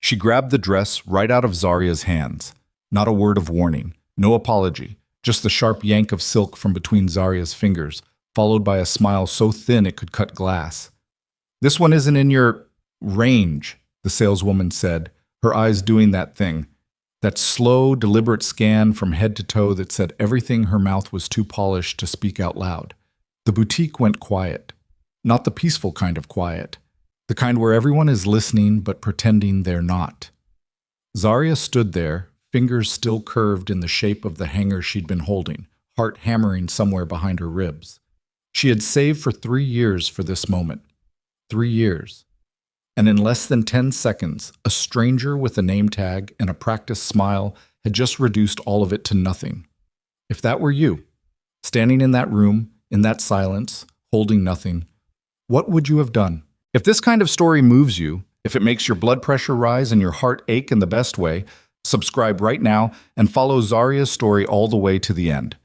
She grabbed the dress right out of Zaria's hands. Not a word of warning, no apology, just the sharp yank of silk from between Zaria's fingers, followed by a smile so thin it could cut glass. "This one isn't in your range," the saleswoman said, her eyes doing that thing. That slow, deliberate scan from head to toe that said everything her mouth was too polished to speak out loud. The boutique went quiet. Not the peaceful kind of quiet. The kind where everyone is listening but pretending they're not. Zaria stood there, fingers still curved in the shape of the hanger she'd been holding, heart hammering somewhere behind her ribs. She had saved for 3 years for this moment. 3 years. And in less than 10 seconds, a stranger with a name tag and a practiced smile had just reduced all of it to nothing. If that were you, standing in that room, in that silence, holding nothing, what would you have done? If this kind of story moves you, if it makes your blood pressure rise and your heart ache in the best way, subscribe right now and follow Zaria's story all the way to the end.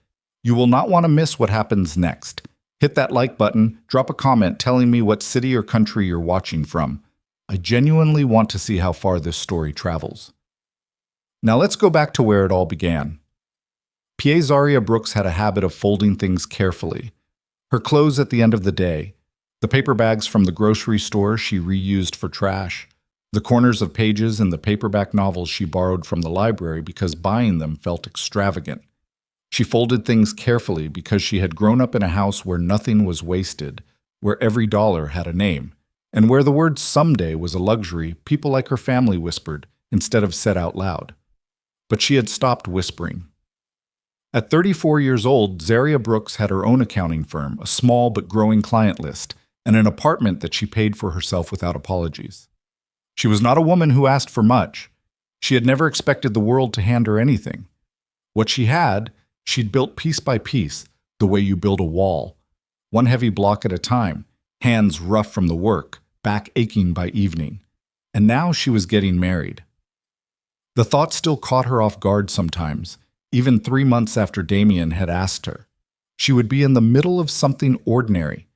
You will not want to miss what happens next. Hit that like button, drop a comment telling me what city or country you're watching from. I genuinely want to see how far this story travels. Now let's go back to where it all began. P.A. Zaria Brooks had a habit of folding things carefully. Her clothes at the end of the day, the paper bags from the grocery store she reused for trash, the corners of pages in the paperback novels she borrowed from the library because buying them felt extravagant. She folded things carefully because she had grown up in a house where nothing was wasted, where every dollar had a name, and where the word someday was a luxury people like her family whispered instead of said out loud. But she had stopped whispering. At 34 years old, Zaria Brooks had her own accounting firm, a small but growing client list, and an apartment that she paid for herself without apologies. She was not a woman who asked for much. She had never expected the world to hand her anything. What she had, she'd built piece by piece, the way you build a wall, one heavy block at a time, hands rough from the work, back aching by evening. And now she was getting married. The thought still caught her off guard sometimes, even 3 months after Damien had asked her. She would be in the middle of something ordinary,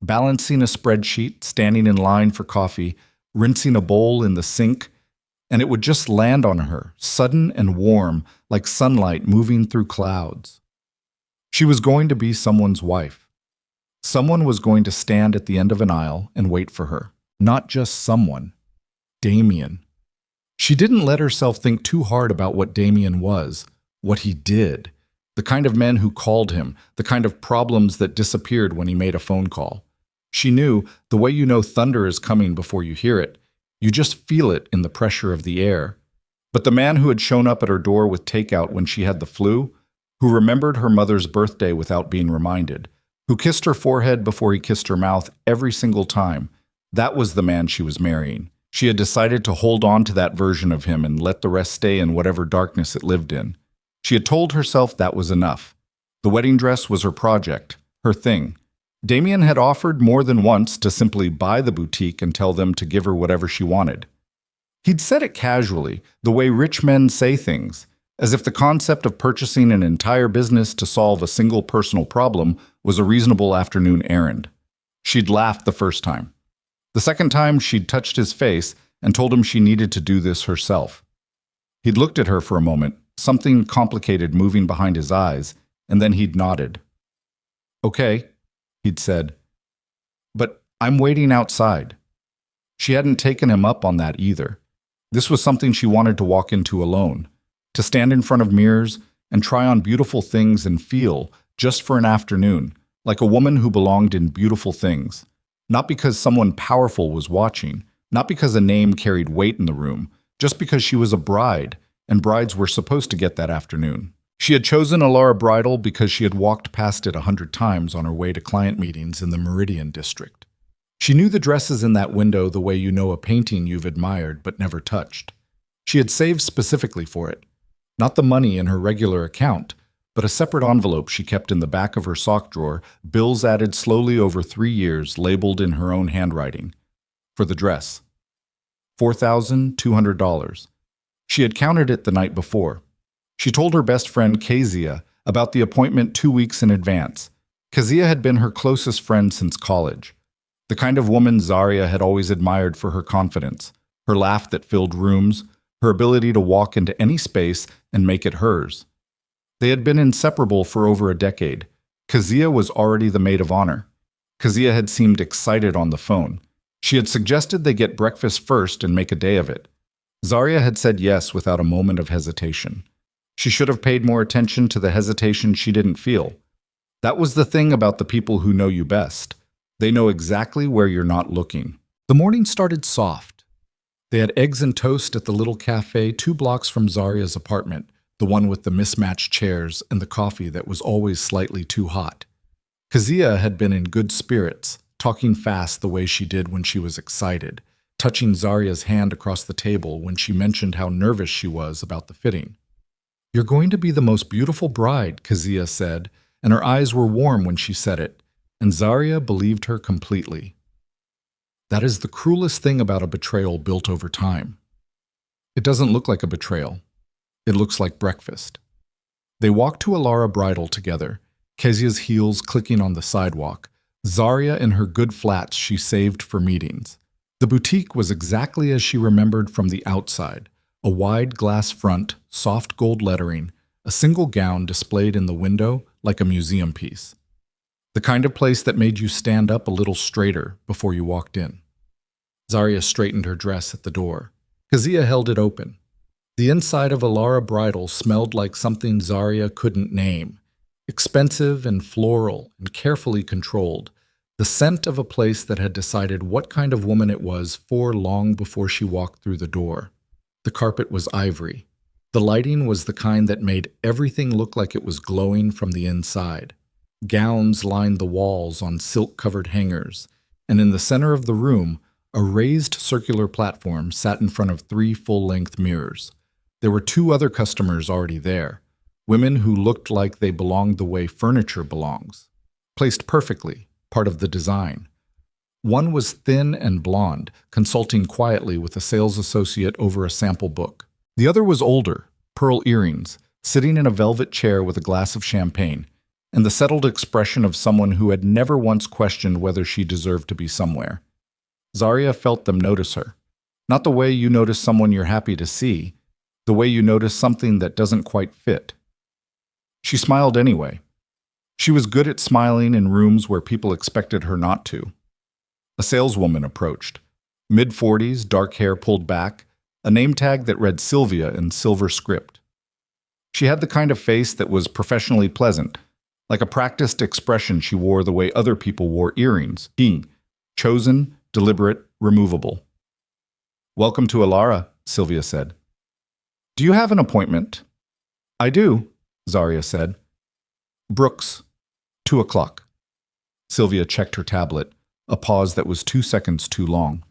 balancing a spreadsheet, standing in line for coffee, rinsing a bowl in the sink, and it would just land on her, sudden and warm, like sunlight moving through clouds. She was going to be someone's wife. Someone was going to stand at the end of an aisle and wait for her. Not just someone. Damien. She didn't let herself think too hard about what Damien was, what he did, the kind of men who called him, the kind of problems that disappeared when he made a phone call. She knew, the way you know thunder is coming before you hear it. You just feel it in the pressure of the air. But the man who had shown up at her door with takeout when she had the flu, who remembered her mother's birthday without being reminded, who kissed her forehead before he kissed her mouth every single time, that was the man she was marrying. She had decided to hold on to that version of him and let the rest stay in whatever darkness it lived in. She had told herself that was enough. The wedding dress was her project, her thing. Damien had offered more than once to simply buy the boutique and tell them to give her whatever she wanted. He'd said it casually, the way rich men say things, as if the concept of purchasing an entire business to solve a single personal problem was a reasonable afternoon errand. She'd laughed the first time. The second time, she'd touched his face and told him she needed to do this herself. He'd looked at her for a moment, something complicated moving behind his eyes, and then he'd nodded. "Okay," he'd said. "But I'm waiting outside." She hadn't taken him up on that either. This was something she wanted to walk into alone, to stand in front of mirrors and try on beautiful things and feel, just for an afternoon, like a woman who belonged in beautiful things. Not because someone powerful was watching, not because a name carried weight in the room, just because she was a bride, and brides were supposed to get that afternoon. She had chosen Alara Bridal because she had walked past it 100 times on her way to client meetings in the Meridian district. She knew the dresses in that window the way you know a painting you've admired but never touched. She had saved specifically for it. Not the money in her regular account, but a separate envelope she kept in the back of her sock drawer, bills added slowly over 3 years, labeled in her own handwriting. For the dress. $4,200. She had counted it the night before. She told her best friend, Kezia, about the appointment 2 weeks in advance. Kezia had been her closest friend since college. The kind of woman Zaria had always admired for her confidence, her laugh that filled rooms, her ability to walk into any space and make it hers. They had been inseparable for over a decade. Kezia was already the maid of honor. Kezia had seemed excited on the phone. She had suggested they get breakfast first and make a day of it. Zarya had said yes without a moment of hesitation. She should have paid more attention to the hesitation she didn't feel. That was the thing about the people who know you best. They know exactly where you're not looking. The morning started soft. They had eggs and toast at the little cafe 2 blocks from Zarya's apartment, the one with the mismatched chairs and the coffee that was always slightly too hot. Kezia had been in good spirits, talking fast the way she did when she was excited, touching Zarya's hand across the table when she mentioned how nervous she was about the fitting. "You're going to be the most beautiful bride," Kezia said, and her eyes were warm when she said it, and Zarya believed her completely. That is the cruelest thing about a betrayal built over time. It doesn't look like a betrayal. It looks like breakfast. They walked to Alara Bridal together, Kezia's heels clicking on the sidewalk, Zarya in her good flats she saved for meetings. The boutique was exactly as she remembered from the outside, a wide glass front, soft gold lettering, a single gown displayed in the window like a museum piece. The kind of place that made you stand up a little straighter before you walked in. Zarya straightened her dress at the door. Kezia held it open. The inside of Alara Bridal smelled like something Zarya couldn't name. Expensive and floral and carefully controlled. The scent of a place that had decided what kind of woman it was for long before she walked through the door. The carpet was ivory. The lighting was the kind that made everything look like it was glowing from the inside. Gowns lined the walls on silk-covered hangers, and in the center of the room, a raised circular platform sat in front of 3 full-length mirrors. There were 2 other customers already there, women who looked like they belonged the way furniture belongs, placed perfectly, part of the design. One was thin and blonde, consulting quietly with a sales associate over a sample book. The other was older, pearl earrings, sitting in a velvet chair with a glass of champagne, and the settled expression of someone who had never once questioned whether she deserved to be somewhere. Zarya felt them notice her. Not the way you notice someone you're happy to see, the way you notice something that doesn't quite fit. She smiled anyway. She was good at smiling in rooms where people expected her not to. A saleswoman approached. Mid-40s, dark hair pulled back, a name tag that read Sylvia in silver script. She had the kind of face that was professionally pleasant, like a practiced expression she wore the way other people wore earrings, chosen, deliberate, removable. "Welcome to Alara," Sylvia said. "Do you have an appointment?" "I do," Zarya said. "Brooks, 2 o'clock. Sylvia checked her tablet, a pause that was 2 seconds too long.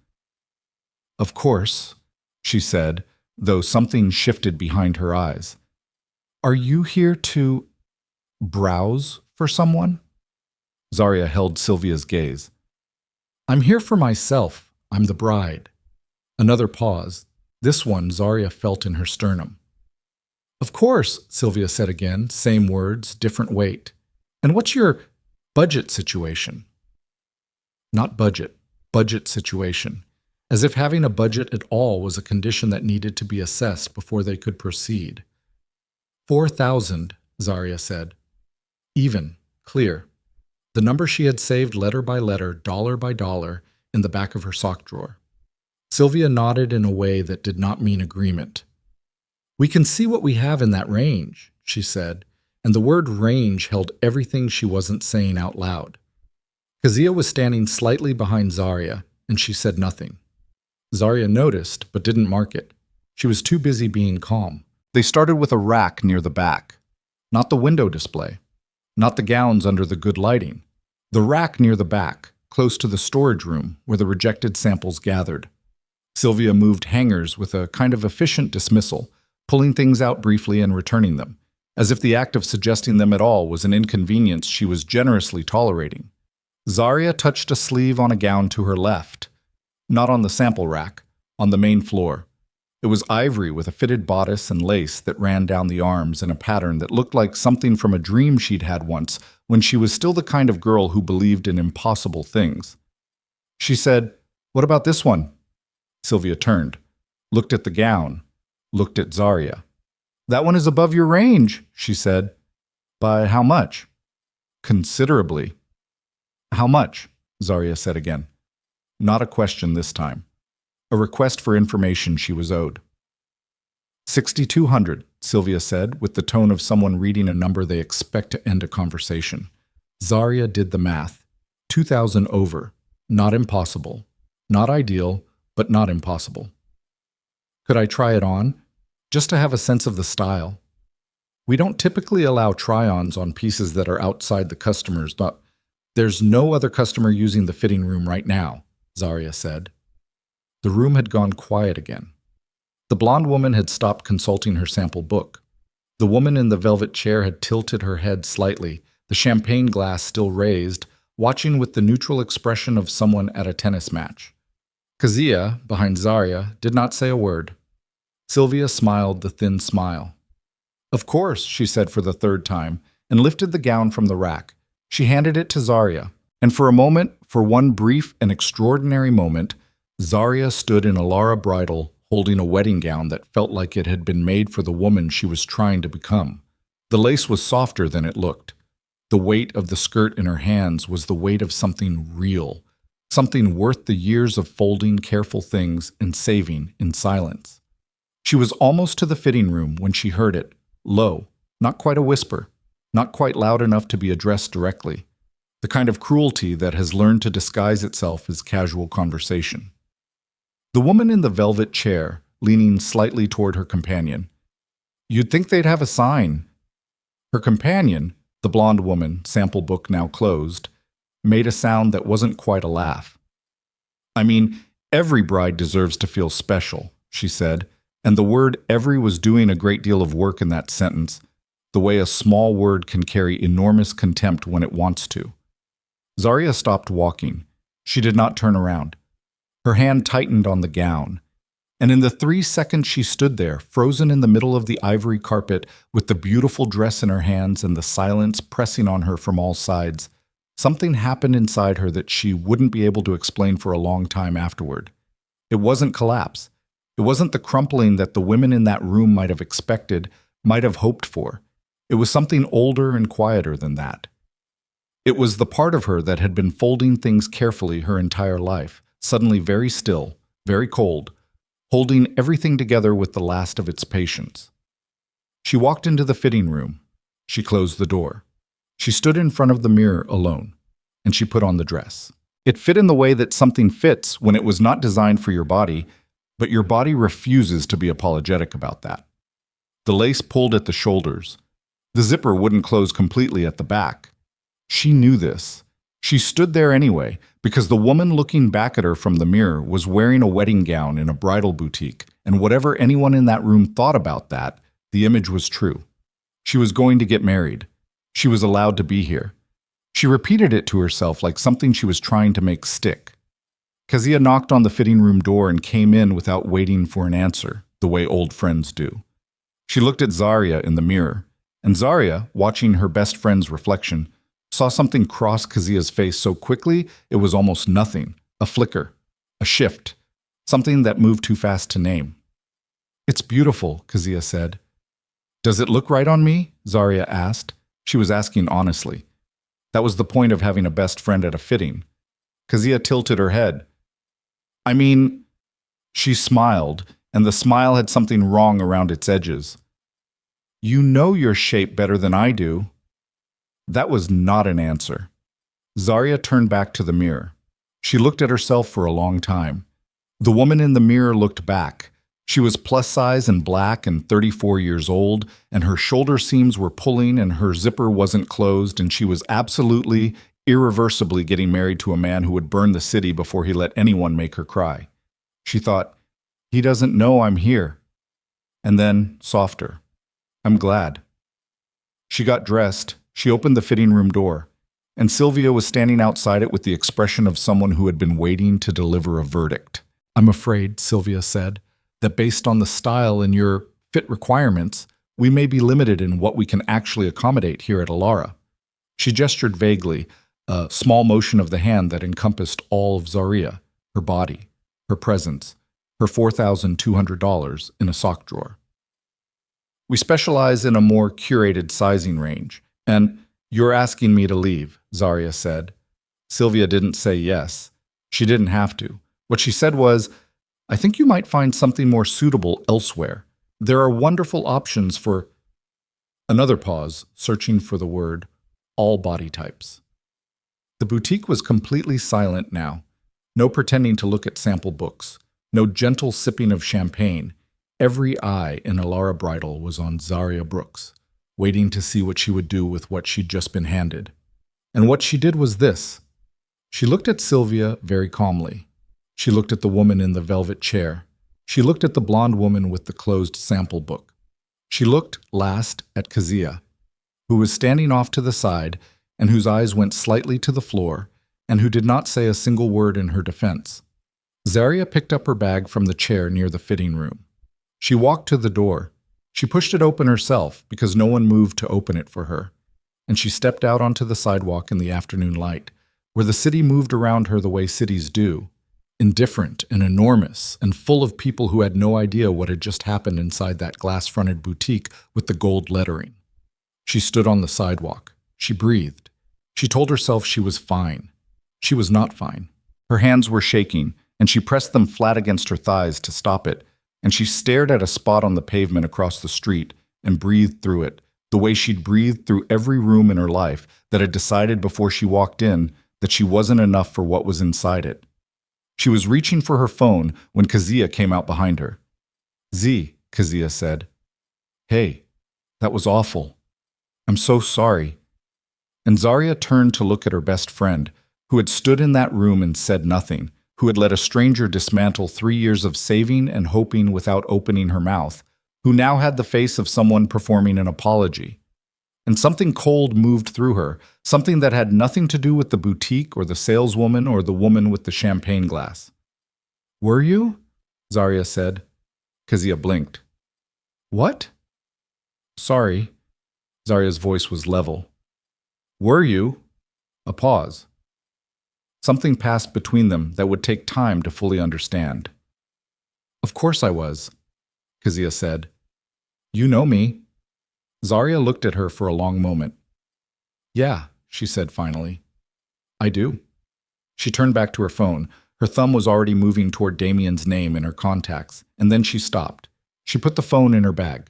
"Of course," she said, though something shifted behind her eyes. "Are you here to browse for someone?" Zarya held Sylvia's gaze. "I'm here for myself. I'm the bride." Another pause. This one Zarya felt in her sternum. "Of course," Sylvia said again, same words, different weight. "And what's your budget situation?" Not budget, budget situation. As if having a budget at all was a condition that needed to be assessed before they could proceed. 4,000, Zarya said. Even, clear. The number she had saved letter by letter, dollar by dollar, in the back of her sock drawer. Sylvia nodded in a way that did not mean agreement. "We can see what we have in that range," she said, and the word range held everything she wasn't saying out loud. Kezia was standing slightly behind Zarya, and she said nothing. Zarya noticed, but didn't mark it. She was too busy being calm. They started with a rack near the back. Not the window display. Not the gowns under the good lighting. The rack near the back, close to the storage room where the rejected samples gathered. Sylvia moved hangers with a kind of efficient dismissal, pulling things out briefly and returning them, as if the act of suggesting them at all was an inconvenience she was generously tolerating. Zarya touched a sleeve on a gown to her left. Not on the sample rack, on the main floor. It was ivory with a fitted bodice and lace that ran down the arms in a pattern that looked like something from a dream she'd had once when she was still the kind of girl who believed in impossible things. She said, "What about this one?" Sylvia turned. looked at the gown, looked at Zarya. "That one is above your range," she said. "By how much?" "Considerably." "How much?" Zarya said again. Not a question this time. A request for information she was owed. 6,200, Sylvia said, with the tone of someone reading a number they expect to end a conversation. Zarya did the math. 2,000 over. Not impossible. Not ideal, but not impossible. Could I try it on? Just to have a sense of the style. We don't typically allow try-ons on pieces that are outside the customer's, but there's no other customer using the fitting room right now, Zarya said. The room had gone quiet again. The blonde woman had stopped consulting her sample book. The woman in the velvet chair had tilted her head slightly, the champagne glass still raised, watching with the neutral expression of someone at a tennis match. Kazia, behind Zarya, did not say a word. Sylvia smiled the thin smile. "Of course," she said for the third time, and lifted the gown from the rack. She handed it to Zarya, and for a moment, for one brief and extraordinary moment, Zarya stood in Alara Bridal, holding a wedding gown that felt like it had been made for the woman she was trying to become. The lace was softer than it looked. The weight of the skirt in her hands was the weight of something real, something worth the years of folding careful things and saving in silence. She was almost to the fitting room when she heard it, low, not quite a whisper, not quite loud enough to be addressed directly, the kind of cruelty that has learned to disguise itself as casual conversation. The woman in the velvet chair, leaning slightly toward her companion. "You'd think they'd have a sign." Her companion, the blonde woman, sample book now closed, made a sound that wasn't quite a laugh. "I mean, every bride deserves to feel special," she said, and the word every was doing a great deal of work in that sentence, the way a small word can carry enormous contempt when it wants to. Zarya stopped walking. She did not turn around. Her hand tightened on the gown, and in the 3 seconds she stood there, frozen in the middle of the ivory carpet, with the beautiful dress in her hands and the silence pressing on her from all sides, something happened inside her that she wouldn't be able to explain for a long time afterward. It wasn't collapse. It wasn't the crumpling that the women in that room might have expected, might have hoped for. It was something older and quieter than that. It was the part of her that had been folding things carefully her entire life, suddenly very still, very cold, holding everything together with the last of its patience. She walked into the fitting room. She closed the door. She stood in front of the mirror alone, and she put on the dress. It fit in the way that something fits when it was not designed for your body, but your body refuses to be apologetic about that. The lace pulled at the shoulders. The zipper wouldn't close completely at the back. She knew this. She stood there anyway, because the woman looking back at her from the mirror was wearing a wedding gown in a bridal boutique, and whatever anyone in that room thought about that, the image was true. She was going to get married. She was allowed to be here. She repeated it to herself like something she was trying to make stick. Kazia knocked on the fitting room door and came in without waiting for an answer, the way old friends do. She looked at Zarya in the mirror, and Zarya, watching her best friend's reflection, saw something cross Kazia's face so quickly it was almost nothing, a flicker, a shift, something that moved too fast to name. "It's beautiful," Kazia said. "Does it look right on me?" Zarya asked. She was asking honestly. That was the point of having a best friend at a fitting. Kazia tilted her head. "I mean," she smiled, and the smile had something wrong around its edges. "You know your shape better than I do." That was not an answer. Zarya turned back to the mirror. She looked at herself for a long time. The woman in the mirror looked back. She was plus size and black and 34 years old, and her shoulder seams were pulling and her zipper wasn't closed, and she was absolutely, irreversibly getting married to a man who would burn the city before he let anyone make her cry. She thought, "He doesn't know I'm here." And then, softer, "I'm glad." She got dressed. She opened the fitting room door, and Sylvia was standing outside it with the expression of someone who had been waiting to deliver a verdict. "I'm afraid," Sylvia said, "that based on the style and your fit requirements, we may be limited in what we can actually accommodate here at Alara." She gestured vaguely, a small motion of the hand that encompassed all of Zarya, her body, her presence, her $4,200 in a sock drawer. We specialize in a more curated sizing range, and you're asking me to leave, Zarya said. Sylvia didn't say yes. She didn't have to. What she said was, I think you might find something more suitable elsewhere. There are wonderful options for… Another pause, searching for the word, all body types. The boutique was completely silent now. No pretending to look at sample books. No gentle sipping of champagne. Every eye in Alara Bridal was on Zarya Brooks, waiting to see what she would do with what she'd just been handed. And what she did was this. She looked at Sylvia very calmly. She looked at the woman in the velvet chair. She looked at the blonde woman with the closed sample book. She looked last at Kazia, who was standing off to the side and whose eyes went slightly to the floor and who did not say a single word in her defense. Zarya picked up her bag from the chair near the fitting room. She walked to the door. She pushed it open herself because no one moved to open it for her, and she stepped out onto the sidewalk in the afternoon light, where the city moved around her the way cities do, indifferent and enormous and full of people who had no idea what had just happened inside that glass-fronted boutique with the gold lettering. She stood on the sidewalk. She breathed. She told herself she was fine. She was not fine. Her hands were shaking, and she pressed them flat against her thighs to stop it, and she stared at a spot on the pavement across the street and breathed through it, the way she'd breathed through every room in her life that had decided before she walked in that she wasn't enough for what was inside it. She was reaching for her phone when Kazia came out behind her. Z, Kazia said. Hey, that was awful. I'm so sorry. And Zarya turned to look at her best friend, who had stood in that room and said nothing, who had let a stranger dismantle 3 years of saving and hoping without opening her mouth, who now had the face of someone performing an apology. And something cold moved through her, something that had nothing to do with the boutique or the saleswoman or the woman with the champagne glass. Were you? Zarya said. Kazia blinked. What? Sorry. Zarya's voice was level. Were you? A pause. Something passed between them that would take time to fully understand. Of course I was, Kazia said. You know me. Zarya looked at her for a long moment. Yeah, she said finally. I do. She turned back to her phone. Her thumb was already moving toward Damien's name in her contacts, and then she stopped. She put the phone in her bag.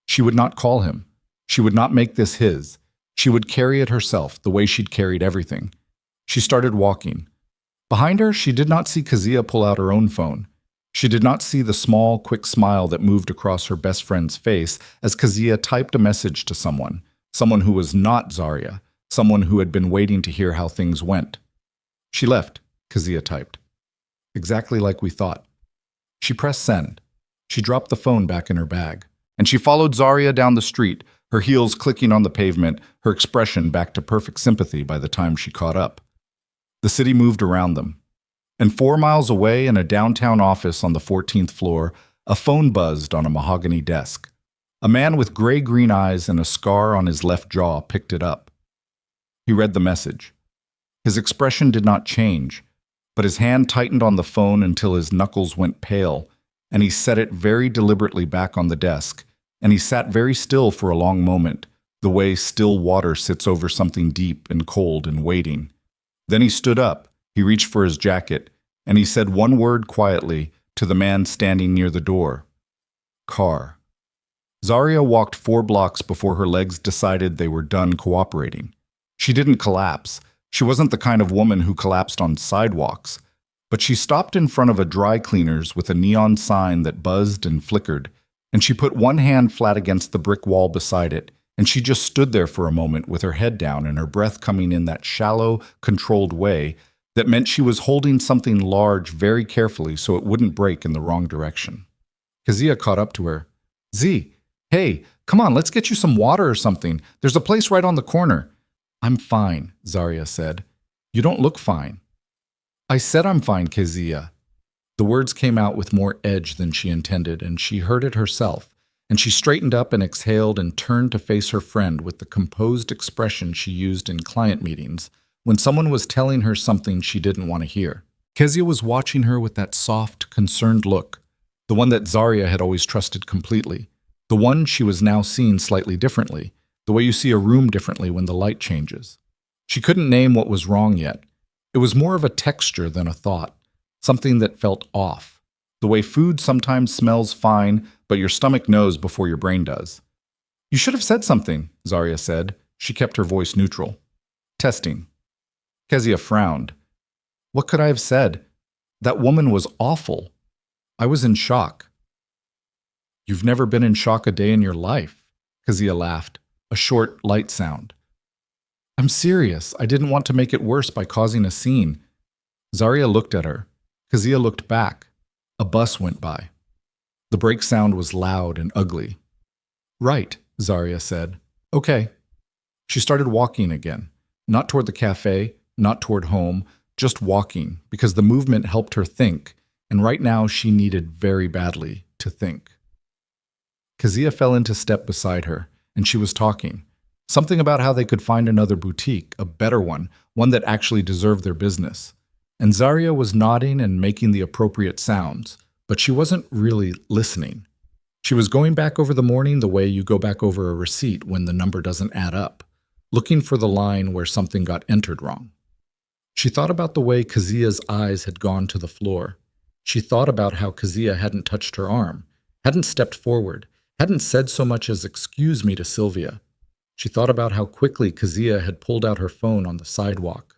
She would not call him. She would not make this his. She would carry it herself, the way she'd carried everything. She started walking. Behind her, she did not see Kazia pull out her own phone. She did not see the small, quick smile that moved across her best friend's face as Kazia typed a message to someone who was not Zarya, someone who had been waiting to hear how things went. She left, Kazia typed. Exactly like we thought. She pressed send. She dropped the phone back in her bag, and she followed Zarya down the street, her heels clicking on the pavement, her expression back to perfect sympathy by the time she caught up. The city moved around them. And 4 miles away in a downtown office on the 14th floor, a phone buzzed on a mahogany desk. A man with gray-green eyes and a scar on his left jaw picked it up. He read the message. His expression did not change, but his hand tightened on the phone until his knuckles went pale, and he set it very deliberately back on the desk, and he sat very still for a long moment, the way still water sits over something deep and cold and waiting. Then he stood up. He reached for his jacket, and he said one word quietly to the man standing near the door. Car. Zarya walked 4 blocks before her legs decided they were done cooperating. She didn't collapse. She wasn't the kind of woman who collapsed on sidewalks. But she stopped in front of a dry cleaner's with a neon sign that buzzed and flickered, and she put one hand flat against the brick wall beside it, and she just stood there for a moment with her head down and her breath coming in that shallow, controlled way that meant she was holding something large very carefully so it wouldn't break in the wrong direction. Kazia caught up to her. Z, hey, come on, let's get you some water or something. There's a place right on the corner. I'm fine, Zarya said. You don't look fine. I said I'm fine, Kazia. The words came out with more edge than she intended, and she heard it herself, and she straightened up and exhaled and turned to face her friend with the composed expression she used in client meetings when someone was telling her something she didn't want to hear. Kezia was watching her with that soft, concerned look, The one that Zarya had always trusted completely. The one she was now seeing slightly differently, the way you see a room differently when the light changes. She couldn't name what was wrong yet. It was more of a texture than a thought, something that felt off. The way food sometimes smells fine, but your stomach knows before your brain does. You should have said something, Zarya said. She kept her voice neutral. Testing. Kezia frowned. What could I have said? That woman was awful. I was in shock. You've never been in shock a day in your life, Kezia laughed, a short, light sound. I'm serious. I didn't want to make it worse by causing a scene. Zarya looked at her. Kezia looked back. A bus went by. The brake sound was loud and ugly. Right, Zarya said. Okay. She started walking again, not toward the cafe, not toward home, just walking, because the movement helped her think, and right now she needed very badly to think. Kezia fell into step beside her, and she was talking. Something about how they could find another boutique, a better one that actually deserved their business. And Zarya was nodding and making the appropriate sounds, but she wasn't really listening. She was going back over the morning the way you go back over a receipt when the number doesn't add up, looking for the line where something got entered wrong. She thought about the way Kezia's eyes had gone to the floor. She thought about how Kezia hadn't touched her arm, hadn't stepped forward, hadn't said so much as "excuse me" to Sylvia. She thought about how quickly Kezia had pulled out her phone on the sidewalk.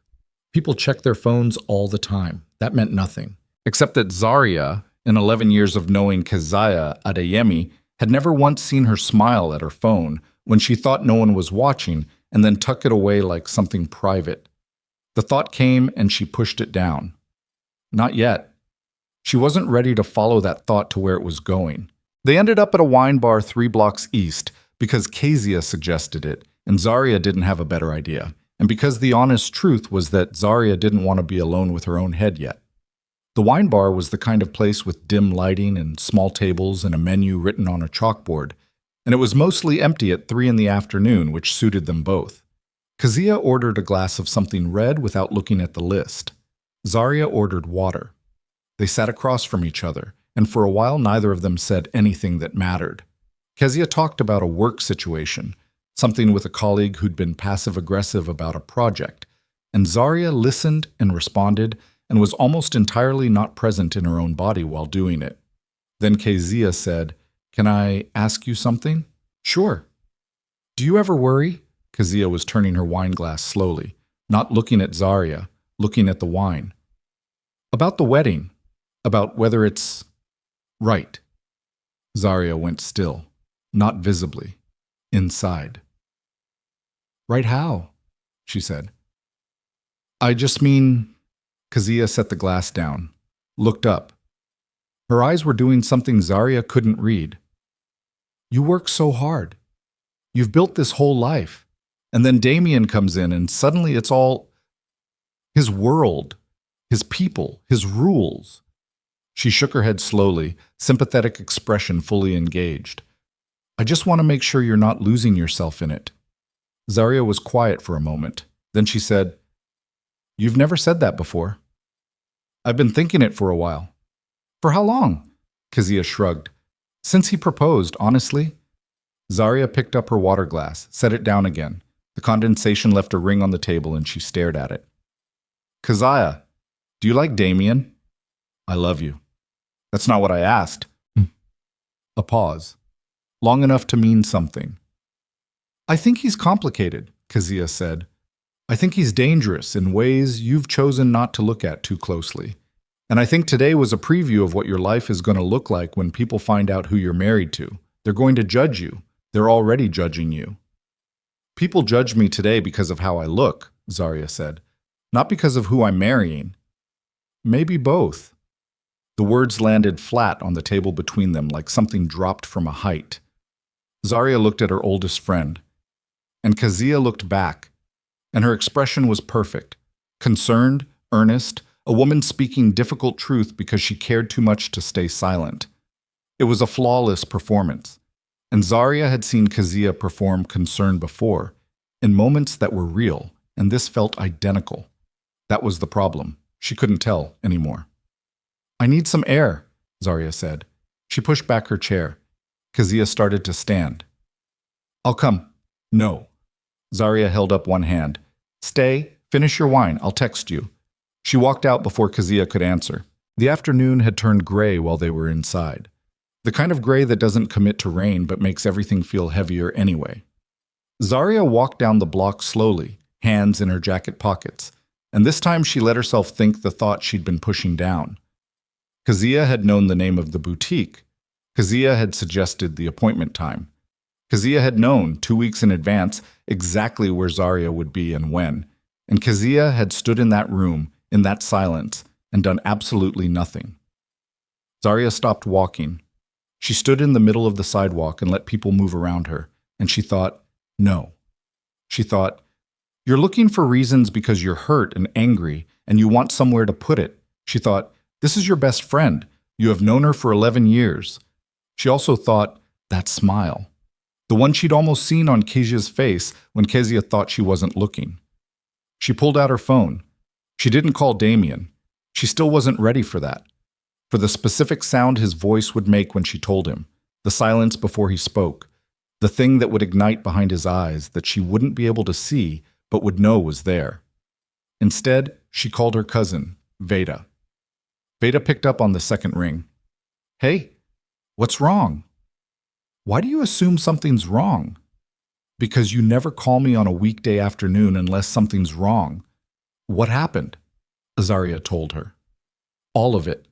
People check their phones all the time. That meant nothing. Except that Zarya, in 11 years of knowing Kezia Adeyemi, had never once seen her smile at her phone when she thought no one was watching and then tuck it away like something private. The thought came and she pushed it down. Not yet. She wasn't ready to follow that thought to where it was going. They ended up at a wine bar 3 blocks east because Kezia suggested it, and Zarya didn't have a better idea, and because the honest truth was that Zarya didn't want to be alone with her own head yet. The wine bar was the kind of place with dim lighting and small tables and a menu written on a chalkboard, and it was mostly empty at 3 in the afternoon, which suited them both. Kezia ordered a glass of something red without looking at the list. Zarya ordered water. They sat across from each other, and for a while neither of them said anything that mattered. Kezia talked about a work situation, something with a colleague who'd been passive-aggressive about a project, and Zarya listened and responded and was almost entirely not present in her own body while doing it. Then Kezia said, "Can I ask you something?" "Sure." "Do you ever worry?" Kezia was turning her wine glass slowly, not looking at Zarya, looking at the wine. "About the wedding, about whether it's right." Zarya went still, not visibly, inside. "Right how?" she said. "I just mean..." Kezia set the glass down, looked up. Her eyes were doing something Zarya couldn't read. "You work so hard. You've built this whole life. And then Damien comes in and suddenly it's all his world, his people, his rules." She shook her head slowly, sympathetic expression fully engaged. "I just want to make sure you're not losing yourself in it." Zarya was quiet for a moment. Then she said, "You've never said that before." "I've been thinking it for a while." "For how long?" Kezia shrugged. "Since he proposed, honestly." Zarya picked up her water glass, set it down again. The condensation left a ring on the table and she stared at it. "Kezia, do you like Damien?" "I love you." "That's not what I asked." A pause, long enough to mean something. "I think he's complicated," Kezia said. "I think he's dangerous in ways you've chosen not to look at too closely. And I think today was a preview of what your life is going to look like when people find out who you're married to. They're going to judge you. They're already judging you." "People judge me today because of how I look," Zarya said. "Not because of who I'm marrying." "Maybe both." The words landed flat on the table between them like something dropped from a height. Zarya looked at her oldest friend, and Kezia looked back, and her expression was perfect. Concerned, earnest, a woman speaking difficult truth because she cared too much to stay silent. It was a flawless performance, and Zarya had seen Kezia perform concern before, in moments that were real, and this felt identical. That was the problem. She couldn't tell anymore. "I need some air," Zarya said. She pushed back her chair. Kezia started to stand. I'll come. No. Zarya held up one hand. Stay, finish your wine, I'll text you. She walked out before Kezia could answer. The afternoon had turned gray while they were inside. The kind of gray that doesn't commit to rain but makes everything feel heavier anyway. Zarya walked down the block slowly, hands in her jacket pockets, and this time she let herself think the thought she'd been pushing down. Kezia had known the name of the boutique. Kezia had suggested the appointment time. Kezia had known, 2 weeks in advance, exactly where Zarya would be and when, and Kezia had stood in that room, in that silence, and done absolutely nothing. Zarya stopped walking. She stood in the middle of the sidewalk and let people move around her, and she thought, no. She thought, you're looking for reasons because you're hurt and angry, and you want somewhere to put it. She thought, this is your best friend. You have known her for 11 years. She also thought, that smile. The one she'd almost seen on Kezia's face when Kezia thought she wasn't looking. She pulled out her phone. She didn't call Damien. She still wasn't ready for that. For the specific sound his voice would make when she told him, the silence before he spoke, the thing that would ignite behind his eyes that she wouldn't be able to see but would know was there. Instead, she called her cousin, Veda. Veda picked up on the second ring. Hey, what's wrong? Why do you assume something's wrong? Because you never call me on a weekday afternoon unless something's wrong. What happened? Zarya told her. All of it.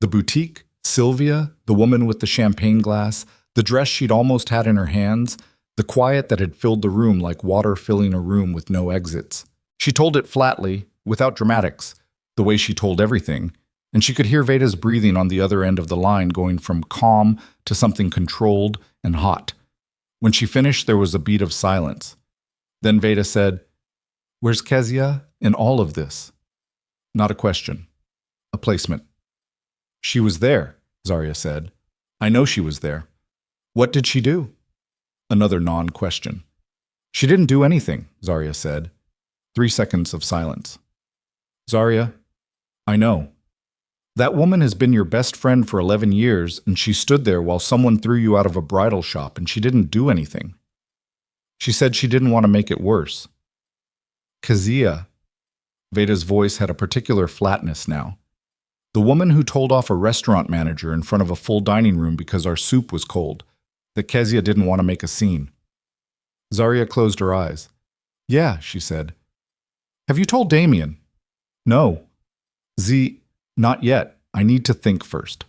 The boutique, Sylvia, the woman with the champagne glass, the dress she'd almost had in her hands, the quiet that had filled the room like water filling a room with no exits. She told it flatly, without dramatics, the way she told everything, and she could hear Veda's breathing on the other end of the line going from calm to something controlled and hot. When she finished, there was a beat of silence. Then Veda said, Where's Kezia in all of this? Not a question. A placement. She was there, Zarya said. I know she was there. What did she do? Another non-question. She didn't do anything, Zarya said. 3 seconds of silence. Zarya, I know. That woman has been your best friend for 11 years, and she stood there while someone threw you out of a bridal shop, and she didn't do anything. She said she didn't want to make it worse. Kezia. Veda's voice had a particular flatness now. The woman who told off a restaurant manager in front of a full dining room because our soup was cold, that Kezia didn't want to make a scene. Zarya closed her eyes. Yeah, she said. Have you told Damien? No. Not yet. I need to think first.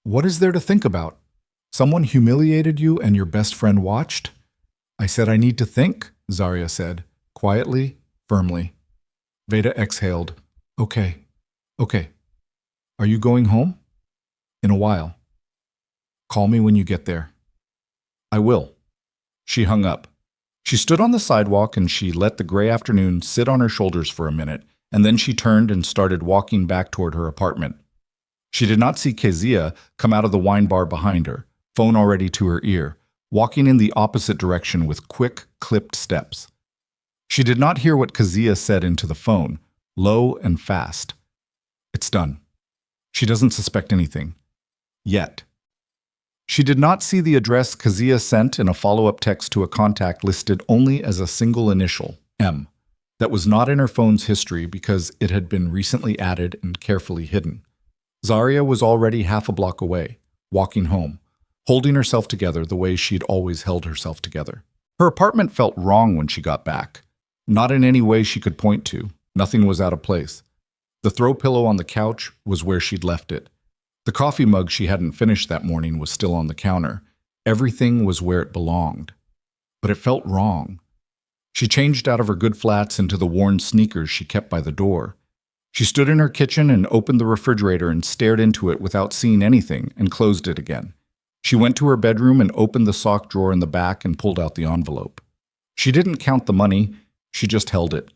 What is there to think about? Someone humiliated you and your best friend watched? I said I need to think, Zarya said, quietly, firmly. Veda exhaled. Okay. Are you going home? In a while. Call me when you get there. I will. She hung up. She stood on the sidewalk and she let the gray afternoon sit on her shoulders for a minute, and then she turned and started walking back toward her apartment. She did not see Kezia come out of the wine bar behind her, phone already to her ear, walking in the opposite direction with quick, clipped steps. She did not hear what Kezia said into the phone, low and fast. It's done. She doesn't suspect anything. Yet. She did not see the address Kezia sent in a follow-up text to a contact listed only as a single initial, M, that was not in her phone's history because it had been recently added and carefully hidden. Zarya was already half a block away, walking home, holding herself together the way she'd always held herself together. Her apartment felt wrong when she got back. Not in any way she could point to. Nothing was out of place. The throw pillow on the couch was where she'd left it. The coffee mug she hadn't finished that morning was still on the counter. Everything was where it belonged. But it felt wrong. She changed out of her good flats into the worn sneakers she kept by the door. She stood in her kitchen and opened the refrigerator and stared into it without seeing anything and closed it again. She went to her bedroom and opened the sock drawer in the back and pulled out the envelope. She didn't count the money, she just held it.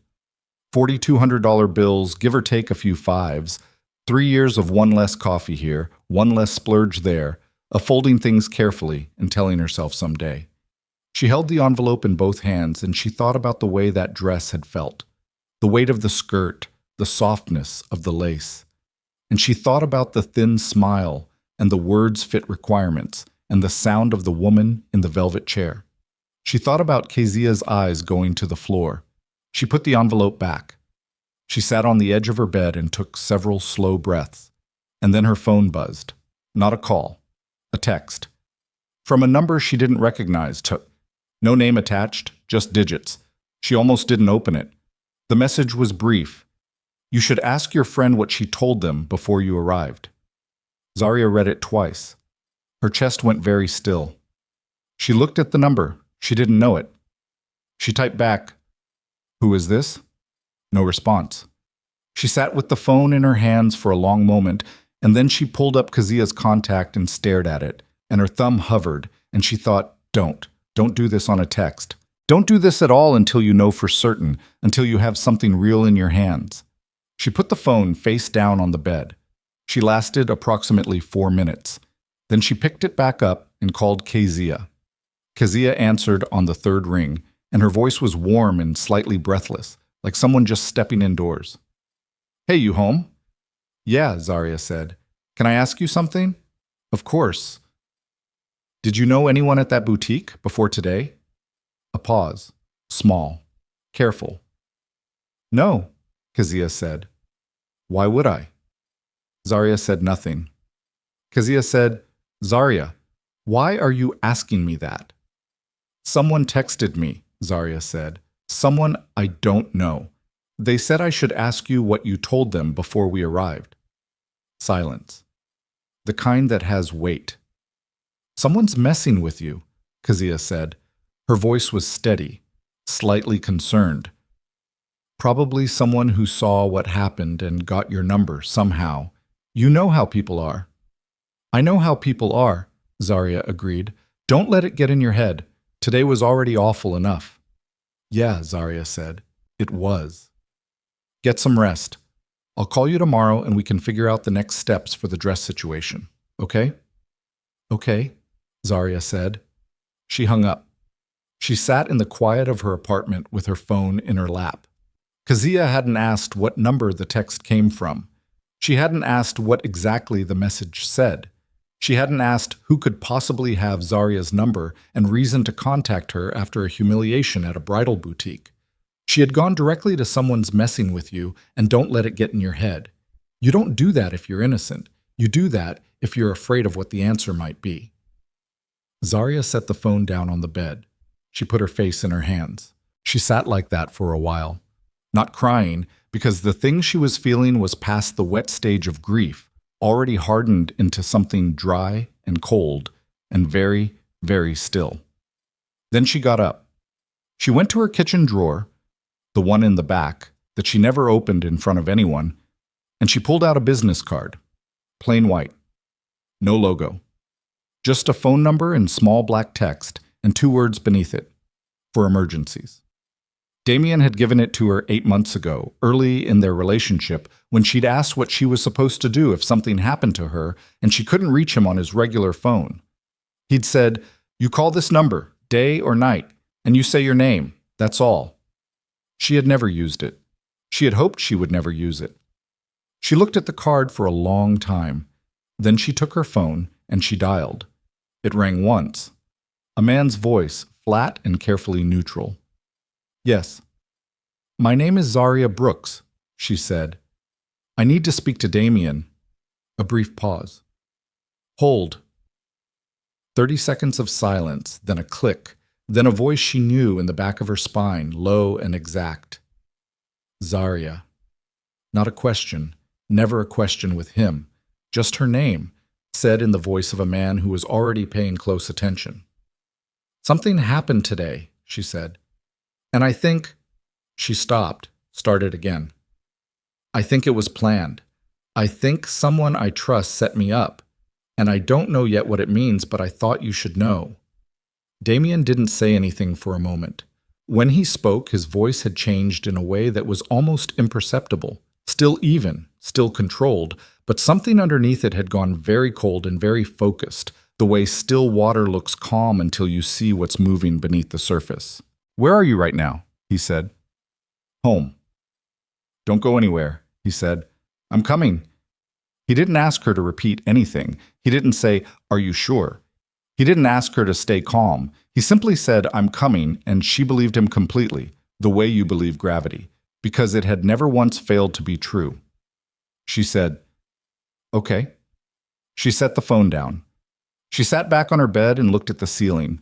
$4,200 bills, give or take a few fives, 3 years of one less coffee here, one less splurge there, of folding things carefully and telling herself someday. She held the envelope in both hands and she thought about the way that dress had felt, the weight of the skirt, the softness of the lace. And she thought about the thin smile and the words fit requirements, and the sound of the woman in the velvet chair. She thought about Kezia's eyes going to the floor. She put the envelope back. She sat on the edge of her bed and took several slow breaths. And then her phone buzzed. Not a call. A text. From a number she didn't recognize. No name attached, just digits. She almost didn't open it. The message was brief. You should ask your friend what she told them before you arrived. Zarya read it twice. Her chest went very still. She looked at the number. She didn't know it. She typed back, "Who is this?" No response. She sat with the phone in her hands for a long moment, and then she pulled up Kezia's contact and stared at it, and her thumb hovered, and she thought, Don't do this on a text. Don't do this at all until you know for certain, until you have something real in your hands." She put the phone face down on the bed. She lasted approximately 4 minutes. Then she picked it back up and called Kezia. Kezia answered on the third ring, and her voice was warm and slightly breathless, like someone just stepping indoors. "Hey, you home?" "Yeah," Zarya said. "Can I ask you something?" "Of course." "Did you know anyone at that boutique before today?" A pause. Small. Careful. "No," Kezia said. "Why would I?" Zarya said nothing. Kezia said, "Zarya, why are you asking me that?" "Someone texted me," Zarya said. "Someone I don't know. They said I should ask you what you told them before we arrived." Silence. The kind that has weight. "Someone's messing with you," Kezia said. Her voice was steady, slightly concerned. "Probably someone who saw what happened and got your number somehow. You know how people are." "I know how people are," Zarya agreed. "Don't let it get in your head. Today was already awful enough." "Yeah," Zarya said. "It was." "Get some rest. I'll call you tomorrow and we can figure out the next steps for the dress situation. Okay?" "Okay," Zarya said. She hung up. She sat in the quiet of her apartment with her phone in her lap. Kezia hadn't asked what number the text came from. She hadn't asked what exactly the message said. She hadn't asked who could possibly have Zarya's number and reason to contact her after a humiliation at a bridal boutique. She had gone directly to someone's messing with you and don't let it get in your head. You don't do that if you're innocent. You do that if you're afraid of what the answer might be. Zarya set the phone down on the bed. She put her face in her hands. She sat like that for a while. Not crying, because the thing she was feeling was past the wet stage of grief, already hardened into something dry and cold and very, very still. Then she got up. She went to her kitchen drawer, the one in the back, that she never opened in front of anyone, and she pulled out a business card. Plain white. No logo. Just a phone number in small black text and 2 words beneath it. For emergencies. Damien had given it to her 8 months ago, early in their relationship, when she'd asked what she was supposed to do if something happened to her and she couldn't reach him on his regular phone. He'd said, "You call this number, day or night, and you say your name, that's all." She had never used it. She had hoped she would never use it. She looked at the card for a long time. Then she took her phone and she dialed. It rang once. A man's voice, flat and carefully neutral. "Yes." "My name is Zarya Brooks," she said. "I need to speak to Damien." A brief pause. "Hold." 30 seconds of silence, then a click, then a voice she knew in the back of her spine, low and exact. Zarya. Not a question, never a question with him, just her name, said in the voice of a man who was already paying close attention. "Something happened today," she said. "And I think—" She stopped, started again. "I think it was planned. I think someone I trust set me up. And I don't know yet what it means, but I thought you should know." Damien didn't say anything for a moment. When he spoke, his voice had changed in a way that was almost imperceptible. Still even, still controlled, but something underneath it had gone very cold and very focused, the way still water looks calm until you see what's moving beneath the surface. "Where are you right now?" he said. "Home." "Don't go anywhere," he said. "I'm coming." He didn't ask her to repeat anything. He didn't say, "Are you sure?" He didn't ask her to stay calm. He simply said, "I'm coming," and she believed him completely, the way you believe gravity, because it had never once failed to be true. She said, "Okay." She set the phone down. She sat back on her bed and looked at the ceiling.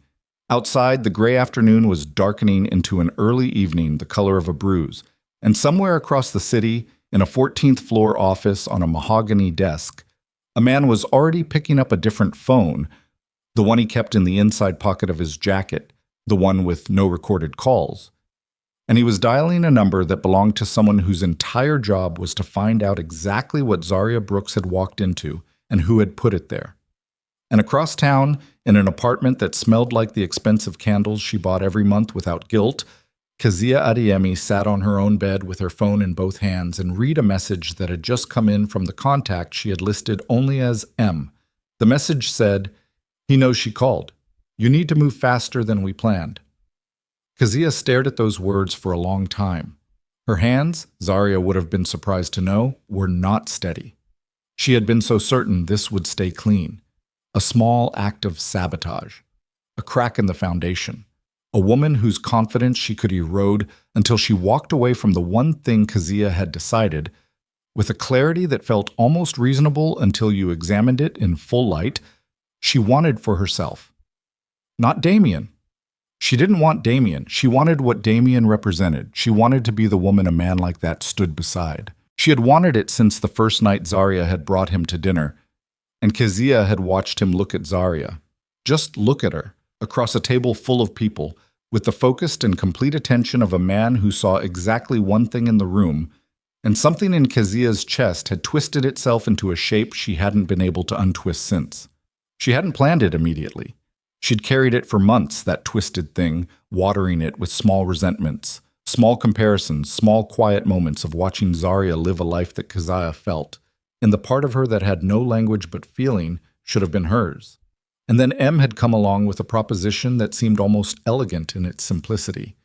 Outside, the gray afternoon was darkening into an early evening the color of a bruise, and somewhere across the city, in a 14th floor office on a mahogany desk, a man was already picking up a different phone, the one he kept in the inside pocket of his jacket, the one with no recorded calls. And he was dialing a number that belonged to someone whose entire job was to find out exactly what Zaria Brooks had walked into and who had put it there. And across town, in an apartment that smelled like the expensive candles she bought every month without guilt, Kezia Adeyemi sat on her own bed with her phone in both hands and read a message that had just come in from the contact she had listed only as M. The message said, "He knows she called. You need to move faster than we planned." Kezia stared at those words for a long time. Her hands, Zaria would have been surprised to know, were not steady. She had been so certain this would stay clean. A small act of sabotage. A crack in the foundation. A woman whose confidence she could erode until she walked away from the one thing Kezia had decided, with a clarity that felt almost reasonable until you examined it in full light, she wanted for herself. Not Damien. She didn't want Damien. She wanted what Damien represented. She wanted to be the woman a man like that stood beside. She had wanted it since the first night Zaria had brought him to dinner, and Kezia had watched him look at Zaria. Just look at her, across a table full of people, with the focused and complete attention of a man who saw exactly one thing in the room, and something in Kezia's chest had twisted itself into a shape she hadn't been able to untwist since. She hadn't planned it immediately. She'd carried it for months, that twisted thing, watering it with small resentments, small comparisons, small quiet moments of watching Zaria live a life that Kezia felt, and the part of her that had no language but feeling should have been hers. And then M had come along with a proposition that seemed almost elegant in its simplicity.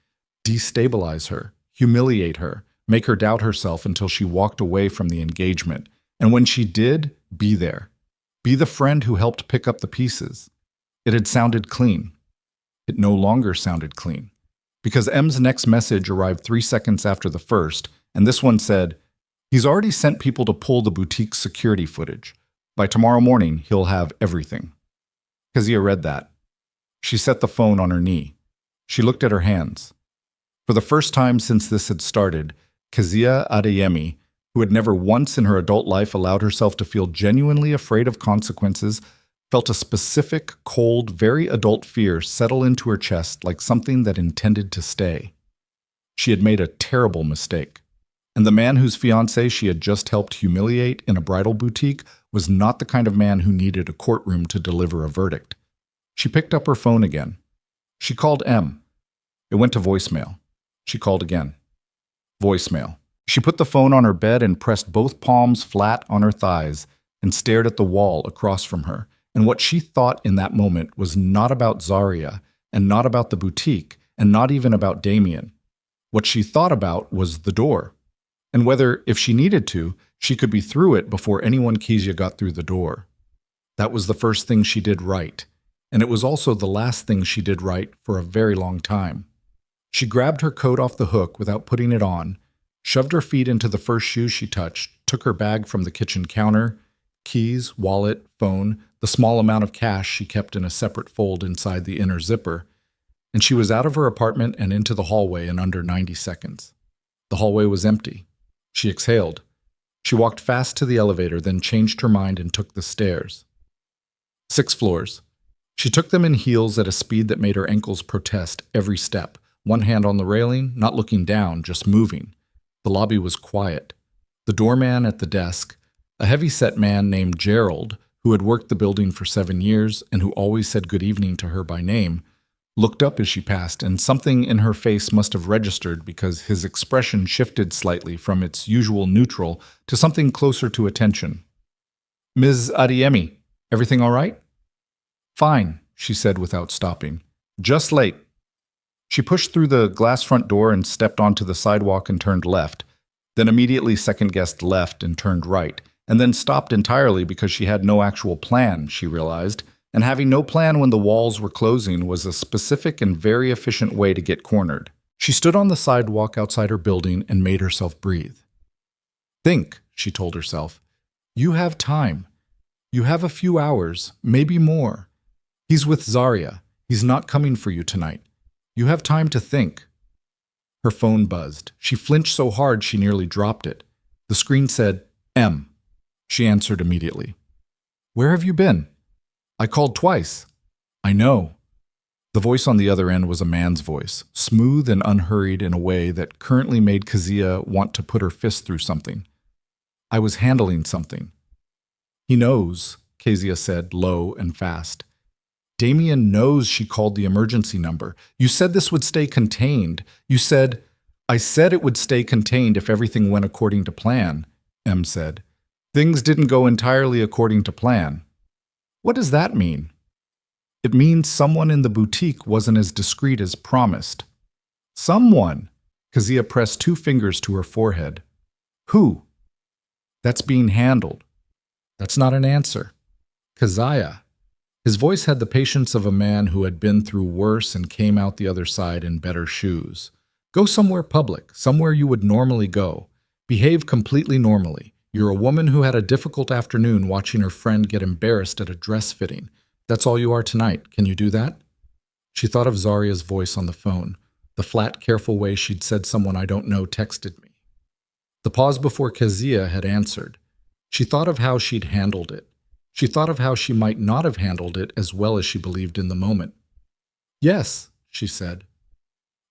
Destabilize her, humiliate her, make her doubt herself until she walked away from the engagement. And when she did, be there. Be the friend who helped pick up the pieces. It had sounded clean. It no longer sounded clean. Because M's next message arrived 3 seconds after the first, and this one said, "He's already sent people to pull the boutique's security footage. By tomorrow morning, he'll have everything." Kezia read that. She set the phone on her knee. She looked at her hands. For the first time since this had started, Kezia Adeyemi, who had never once in her adult life allowed herself to feel genuinely afraid of consequences, felt a specific, cold, very adult fear settle into her chest like something that intended to stay. She had made a terrible mistake. And the man whose fiancé she had just helped humiliate in a bridal boutique was not the kind of man who needed a courtroom to deliver a verdict. She picked up her phone again. She called M. It went to voicemail. She called again. Voicemail. She put the phone on her bed and pressed both palms flat on her thighs and stared at the wall across from her. And what she thought in that moment was not about Zaria, and not about the boutique, and not even about Damien. What she thought about was the door. And whether, if she needed to, she could be through it before anyone Kezia got through the door. That was the first thing she did right, and it was also the last thing she did right for a very long time. She grabbed her coat off the hook without putting it on, shoved her feet into the first shoe she touched, took her bag from the kitchen counter, keys, wallet, phone, the small amount of cash she kept in a separate fold inside the inner zipper, and she was out of her apartment and into the hallway in under 90 seconds. The hallway was empty. She exhaled. She walked fast to the elevator, then changed her mind and took the stairs. 6 floors. She took them in heels at a speed that made her ankles protest every step, one hand on the railing, not looking down, just moving. The lobby was quiet. The doorman at the desk, a heavy-set man named Gerald, who had worked the building for 7 years and who always said good evening to her by name, looked up as she passed, and something in her face must have registered because his expression shifted slightly from its usual neutral to something closer to attention. "Ms. Adeyemi, everything all right?" "Fine," she said without stopping. "Just late." She pushed through the glass front door and stepped onto the sidewalk and turned left, then immediately second-guessed left and turned right, and then stopped entirely because she had no actual plan, she realized, and having no plan when the walls were closing was a specific and very efficient way to get cornered. She stood on the sidewalk outside her building and made herself breathe. Think, she told herself. You have time. You have a few hours, maybe more. He's with Zarya. He's not coming for you tonight. You have time to think. Her phone buzzed. She flinched so hard she nearly dropped it. The screen said, M. She answered immediately. Where have you been? I called twice. I know. The voice on the other end was a man's voice, smooth and unhurried in a way that currently made Kezia want to put her fist through something. I was handling something. He knows, Kezia said, low and fast. Damien knows she called the emergency number. You said this would stay contained. You said, I said it would stay contained if everything went according to plan, M said. Things didn't go entirely according to plan. What does that mean? It means someone in the boutique wasn't as discreet as promised. Someone. Kezia pressed 2 fingers to her forehead. Who? That's being handled. That's not an answer. Keziah. His voice had the patience of a man who had been through worse and came out the other side in better shoes. Go somewhere public, somewhere you would normally go. Behave completely normally. You're a woman who had a difficult afternoon watching her friend get embarrassed at a dress fitting. That's all you are tonight. Can you do that? She thought of Zarya's voice on the phone, the flat, careful way she'd said someone I don't know texted me. The pause before Kezia had answered. She thought of how she'd handled it. She thought of how she might not have handled it as well as she believed in the moment. Yes, she said.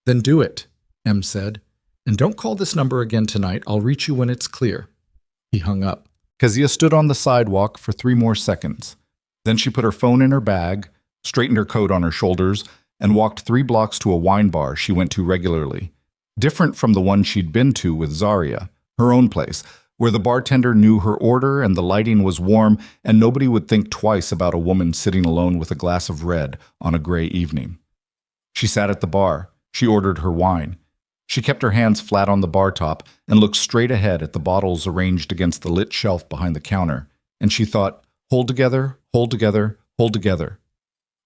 Then do it, M said. And don't call this number again tonight. I'll reach you when it's clear. He hung up. Kezia stood on the sidewalk for 3 more seconds. Then she put her phone in her bag, straightened her coat on her shoulders, and walked 3 blocks to a wine bar she went to regularly. Different from the one she'd been to with Zarya, her own place, where the bartender knew her order and the lighting was warm and nobody would think twice about a woman sitting alone with a glass of red on a gray evening. She sat at the bar. She ordered her wine. She kept her hands flat on the bar top and looked straight ahead at the bottles arranged against the lit shelf behind the counter, and she thought, hold together, hold together, hold together.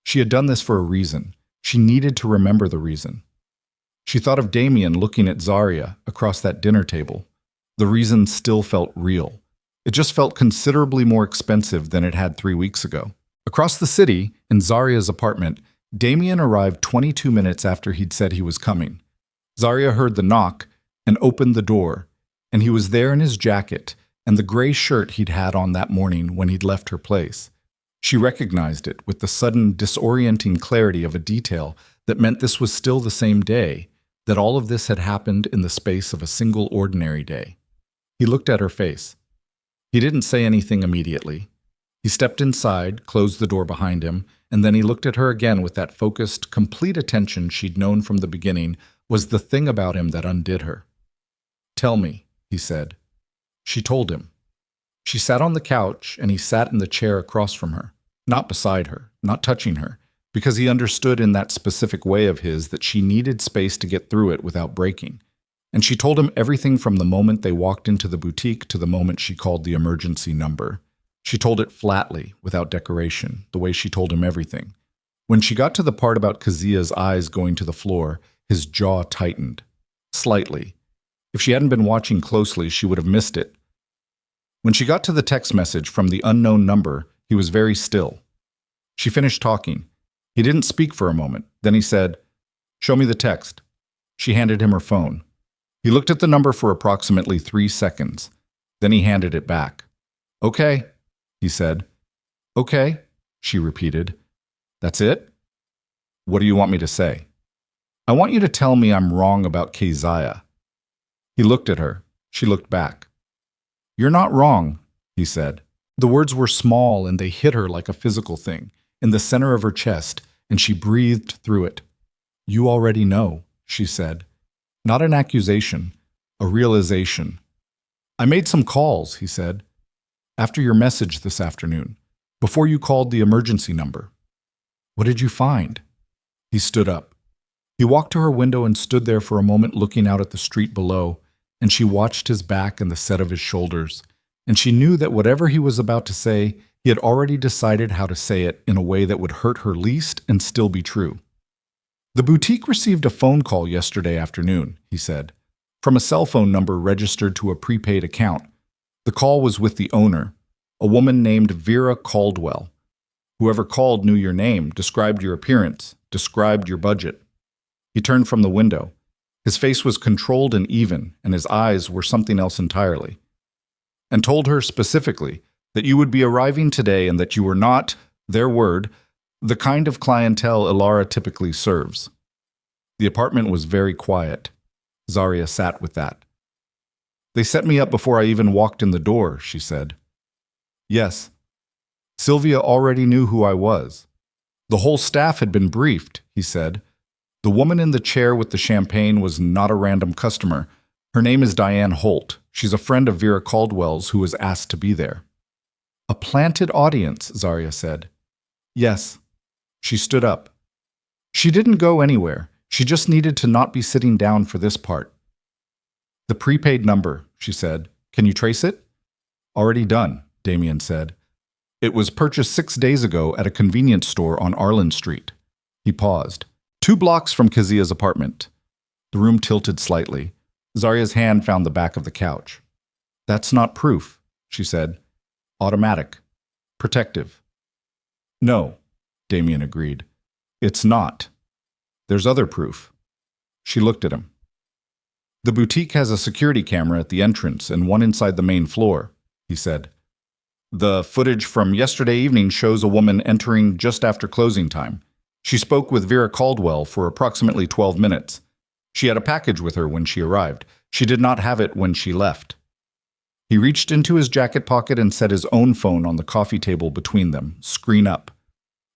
She had done this for a reason. She needed to remember the reason. She thought of Damien looking at Zarya across that dinner table. The reason still felt real. It just felt considerably more expensive than it had 3 weeks ago. Across the city, in Zarya's apartment, Damien arrived 22 minutes after he'd said he was coming. Zarya heard the knock and opened the door, and he was there in his jacket and the gray shirt he'd had on that morning when he'd left her place. She recognized it with the sudden disorienting clarity of a detail that meant this was still the same day, that all of this had happened in the space of a single ordinary day. He looked at her face. He didn't say anything immediately. He stepped inside, closed the door behind him, and then he looked at her again with that focused, complete attention she'd known from the beginning was the thing about him that undid her. Tell me, he said. She told him. She sat on the couch, and he sat in the chair across from her, not beside her, not touching her, because he understood in that specific way of his that she needed space to get through it without breaking. And she told him everything from the moment they walked into the boutique to the moment she called the emergency number. She told it flatly, without decoration, the way she told him everything. When she got to the part about Kezia's eyes going to the floor, his jaw tightened. Slightly. If she hadn't been watching closely, she would have missed it. When she got to the text message from the unknown number, he was very still. She finished talking. He didn't speak for a moment. Then he said, "Show me the text." She handed him her phone. He looked at the number for approximately 3 seconds. Then he handed it back. "Okay," he said. "Okay," she repeated. "That's it? What do you want me to say?" "I want you to tell me I'm wrong about Keziah." He looked at her. She looked back. "You're not wrong," he said. The words were small and they hit her like a physical thing, in the center of her chest, and she breathed through it. "You already know," she said. Not an accusation, a realization. "I made some calls," he said, "after your message this afternoon, before you called the emergency number." "What did you find?" He stood up. He walked to her window and stood there for a moment looking out at the street below, and she watched his back and the set of his shoulders, and she knew that whatever he was about to say, he had already decided how to say it in a way that would hurt her least and still be true. The boutique received a phone call yesterday afternoon, he said, from a cell phone number registered to a prepaid account. The call was with the owner, a woman named Vera Caldwell. Whoever called knew your name, described your appearance, described your budget. He turned from the window. His face was controlled and even, and his eyes were something else entirely. And told her specifically that you would be arriving today and that you were not, their word, the kind of clientele Ilara typically serves. The apartment was very quiet. Zarya sat with that. They set me up before I even walked in the door, she said. Yes. Sylvia already knew who I was. The whole staff had been briefed, he said. The woman in the chair with the champagne was not a random customer. Her name is Diane Holt. She's a friend of Vera Caldwell's who was asked to be there. A planted audience, Zarya said. Yes. She stood up. She didn't go anywhere. She just needed to not be sitting down for this part. The prepaid number, she said. Can you trace it? Already done, Damien said. It was purchased 6 days ago at a convenience store on Arlen Street. He paused. 2 blocks from Kazia's apartment. The room tilted slightly. Zarya's hand found the back of the couch. That's not proof, she said. Automatic. Protective. No, Damien agreed. It's not. There's other proof. She looked at him. The boutique has a security camera at the entrance and one inside the main floor, he said. The footage from yesterday evening shows a woman entering just after closing time. She spoke with Vera Caldwell for approximately 12 minutes. She had a package with her when she arrived. She did not have it when she left. He reached into his jacket pocket and set his own phone on the coffee table between them, screen up.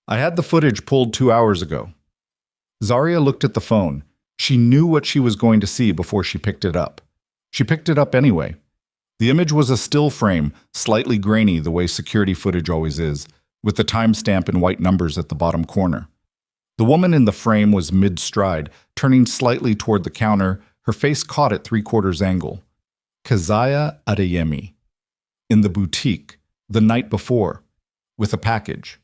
I had the footage pulled 2 hours ago. Zarya looked at the phone. She knew what she was going to see before she picked it up. She picked it up anyway. The image was a still frame, slightly grainy the way security footage always is, with the timestamp in white numbers at the bottom corner. The woman in the frame was mid-stride, turning slightly toward the counter, her face caught at 3/4 angle. Kazaya Adeyemi. In the boutique, the night before, with a package.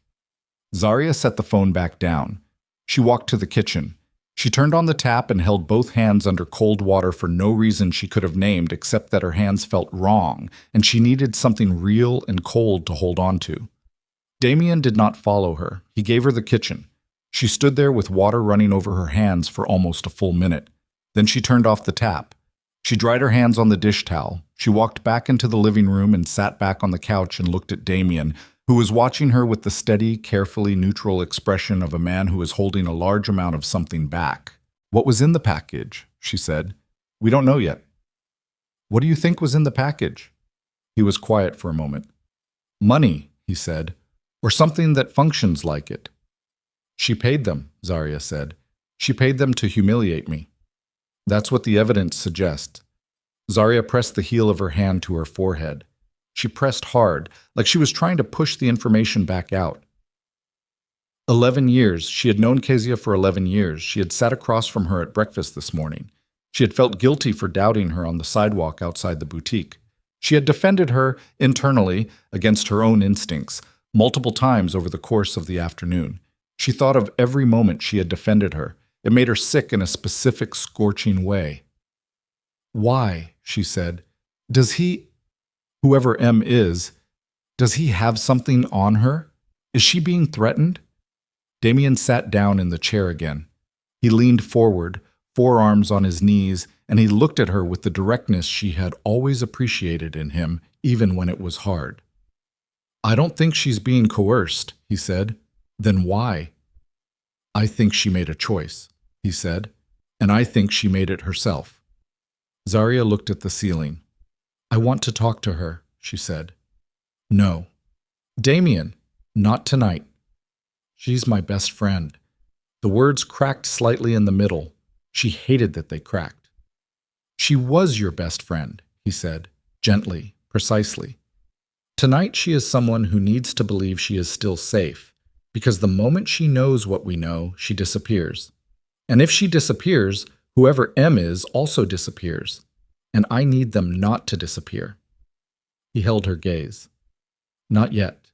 Zarya set the phone back down. She walked to the kitchen. She turned on the tap and held both hands under cold water for no reason she could have named except that her hands felt wrong, and she needed something real and cold to hold on to. Damien did not follow her. He gave her the kitchen. She stood there with water running over her hands for almost a full minute. Then she turned off the tap. She dried her hands on the dish towel. She walked back into the living room and sat back on the couch and looked at Damien, who was watching her with the steady, carefully neutral expression of a man who is holding a large amount of something back. What was in the package? She said. We don't know yet. What do you think was in the package? He was quiet for a moment. Money, he said, or something that functions like it. She paid them, Zarya said. She paid them to humiliate me. That's what the evidence suggests. Zarya pressed the heel of her hand to her forehead. She pressed hard, like she was trying to push the information back out. 11 years. She had known Kezia for 11 years. She had sat across from her at breakfast this morning. She had felt guilty for doubting her on the sidewalk outside the boutique. She had defended her internally against her own instincts multiple times over the course of the afternoon. She thought of every moment she had defended her. It made her sick in a specific, scorching way. Why, she said, does he, whoever M is, does he have something on her? Is she being threatened? Damien sat down in the chair again. He leaned forward, forearms on his knees, and he looked at her with the directness she had always appreciated in him, even when it was hard. I don't think she's being coerced, he said. Then why? I think she made a choice, he said, and I think she made it herself. Zarya looked at the ceiling. I want to talk to her, she said. No. Damien, not tonight. She's my best friend. The words cracked slightly in the middle. She hated that they cracked. She was your best friend, he said, gently, precisely. Tonight she is someone who needs to believe she is still safe, because the moment she knows what we know, she disappears. And if she disappears, whoever M is also disappears. And I need them not to disappear. He held her gaze. Not yet.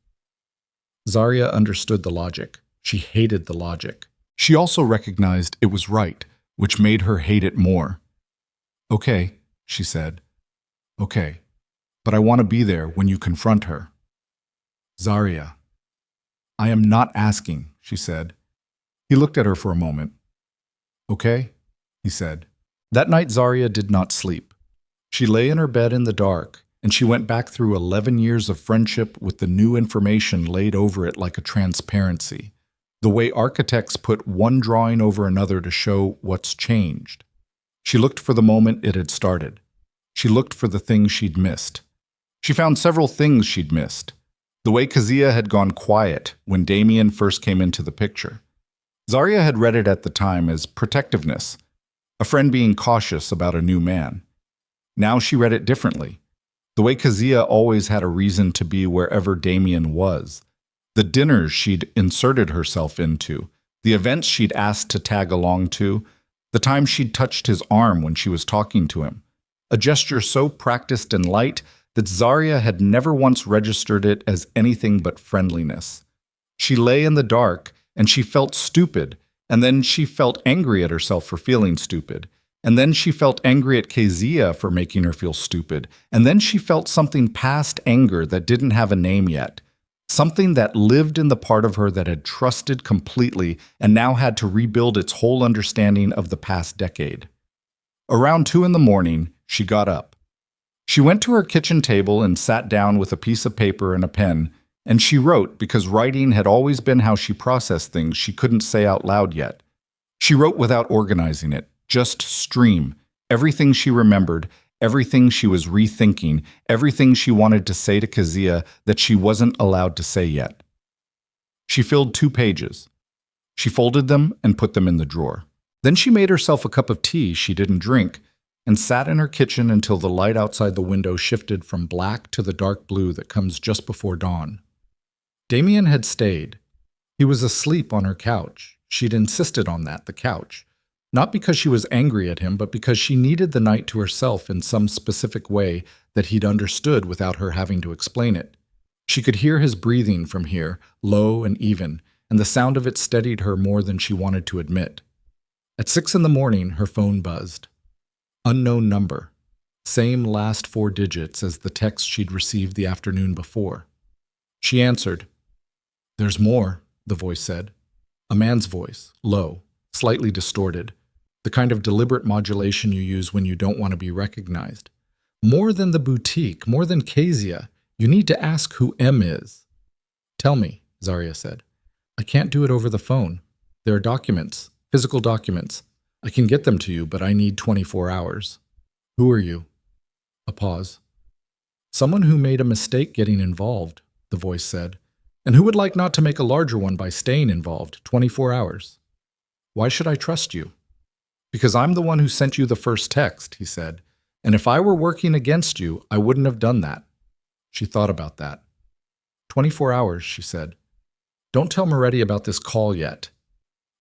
Zarya understood the logic. She hated the logic. She also recognized it was right, which made her hate it more. Okay, she said. Okay, but I want to be there when you confront her. Zarya. I am not asking, she said. He looked at her for a moment. Okay, he said. That night Zarya did not sleep. She lay in her bed in the dark, and she went back through 11 years of friendship with the new information laid over it like a transparency, the way architects put one drawing over another to show what's changed. She looked for the moment it had started. She looked for the things she'd missed. She found several things she'd missed. The way Kazia had gone quiet when Damien first came into the picture. Zarya had read it at the time as protectiveness, a friend being cautious about a new man. Now she read it differently. The way Kazia always had a reason to be wherever Damien was. The dinners she'd inserted herself into, the events she'd asked to tag along to, the time she'd touched his arm when she was talking to him. A gesture so practiced and light that Zarya had never once registered it as anything but friendliness. She lay in the dark, and she felt stupid, and then she felt angry at herself for feeling stupid, and then she felt angry at Kezia for making her feel stupid, and then she felt something past anger that didn't have a name yet, something that lived in the part of her that had trusted completely and now had to rebuild its whole understanding of the past decade. Around 2 a.m, she got up. She went to her kitchen table and sat down with a piece of paper and a pen, and she wrote because writing had always been how she processed things she couldn't say out loud yet. She wrote without organizing it, just stream, everything she remembered, everything she was rethinking, everything she wanted to say to Kazia that she wasn't allowed to say yet. She filled 2 pages. She folded them and put them in the drawer. Then she made herself a cup of tea she didn't drink, and sat in her kitchen until the light outside the window shifted from black to the dark blue that comes just before dawn. Damien had stayed. He was asleep on her couch. She'd insisted on that, the couch. Not because she was angry at him, but because she needed the night to herself in some specific way that he'd understood without her having to explain it. She could hear his breathing from here, low and even, and the sound of it steadied her more than she wanted to admit. At 6 a.m, her phone buzzed. Unknown number. Same last 4 digits as the text she'd received the afternoon before. She answered. There's more, the voice said. A man's voice, low, slightly distorted, the kind of deliberate modulation you use when you don't want to be recognized. More than the boutique, more than Kezia, you need to ask who M is. Tell me, Zarya said. I can't do it over the phone. There are documents, physical documents. I can get them to you, but I need 24 hours. Who are you? A pause. Someone who made a mistake getting involved, the voice said, and who would like not to make a larger one by staying involved 24 hours. Why should I trust you? Because I'm the one who sent you the first text, he said, and if I were working against you, I wouldn't have done that. She thought about that. 24 hours, she said. Don't tell Moretti about this call yet.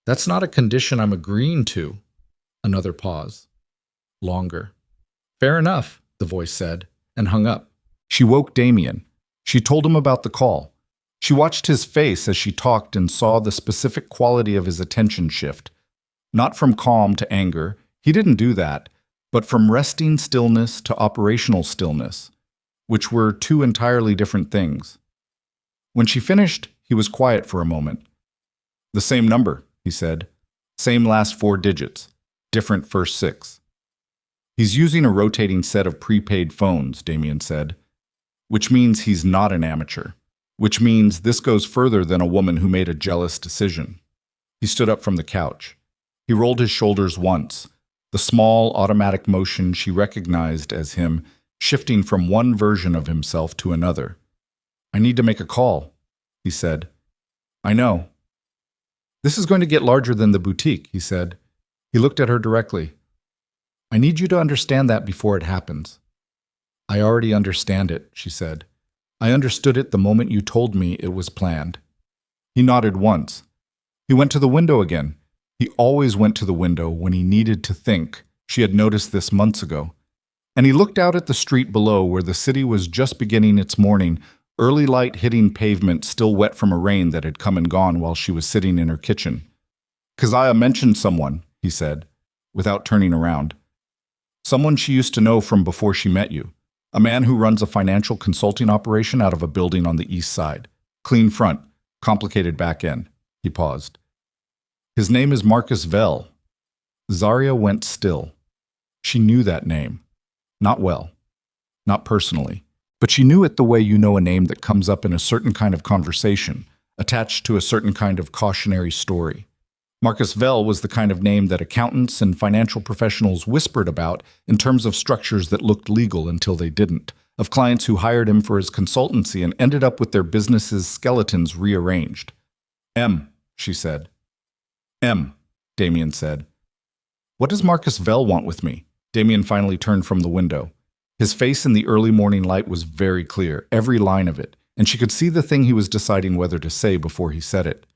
That's not a condition I'm agreeing to. Another pause. Longer. Fair enough, the voice said, and hung up. She woke Damien. She told him about the call. She watched his face as she talked and saw the specific quality of his attention shift. Not from calm to anger, he didn't do that, but from resting stillness to operational stillness, which were 2 entirely different things. When she finished, he was quiet for a moment. The same number, he said. Same last 4 digits. Different first 6. He's using a rotating set of prepaid phones, Damien said, which means he's not an amateur, which means this goes further than a woman who made a jealous decision. He stood up from the couch. He rolled his shoulders once, the small automatic motion she recognized as him shifting from one version of himself to another. I need to make a call, he said. I know. This is going to get larger than the boutique, he said. He looked at her directly. I need you to understand that before it happens. I already understand it, she said. I understood it the moment you told me it was planned. He nodded once. He went to the window again. He always went to the window when he needed to think. She had noticed this months ago. And he looked out at the street below where the city was just beginning its morning, early light hitting pavement still wet from a rain that had come and gone while she was sitting in her kitchen. "Keziah mentioned someone," he said, without turning around. "Someone she used to know from before she met you. A man who runs a financial consulting operation out of a building on the east side. Clean front, complicated back end." He paused. "His name is Marcus Vell." Zarya went still. She knew that name. Not well. Not personally. But she knew it the way you know a name that comes up in a certain kind of conversation, attached to a certain kind of cautionary story. Marcus Vell was the kind of name that accountants and financial professionals whispered about in terms of structures that looked legal until they didn't, of clients who hired him for his consultancy and ended up with their businesses' skeletons rearranged. "M," she said. "M," Damien said. "What does Marcus Vell want with me?" Damien finally turned from the window. His face in the early morning light was very clear, every line of it, and she could see the thing he was deciding whether to say before he said it.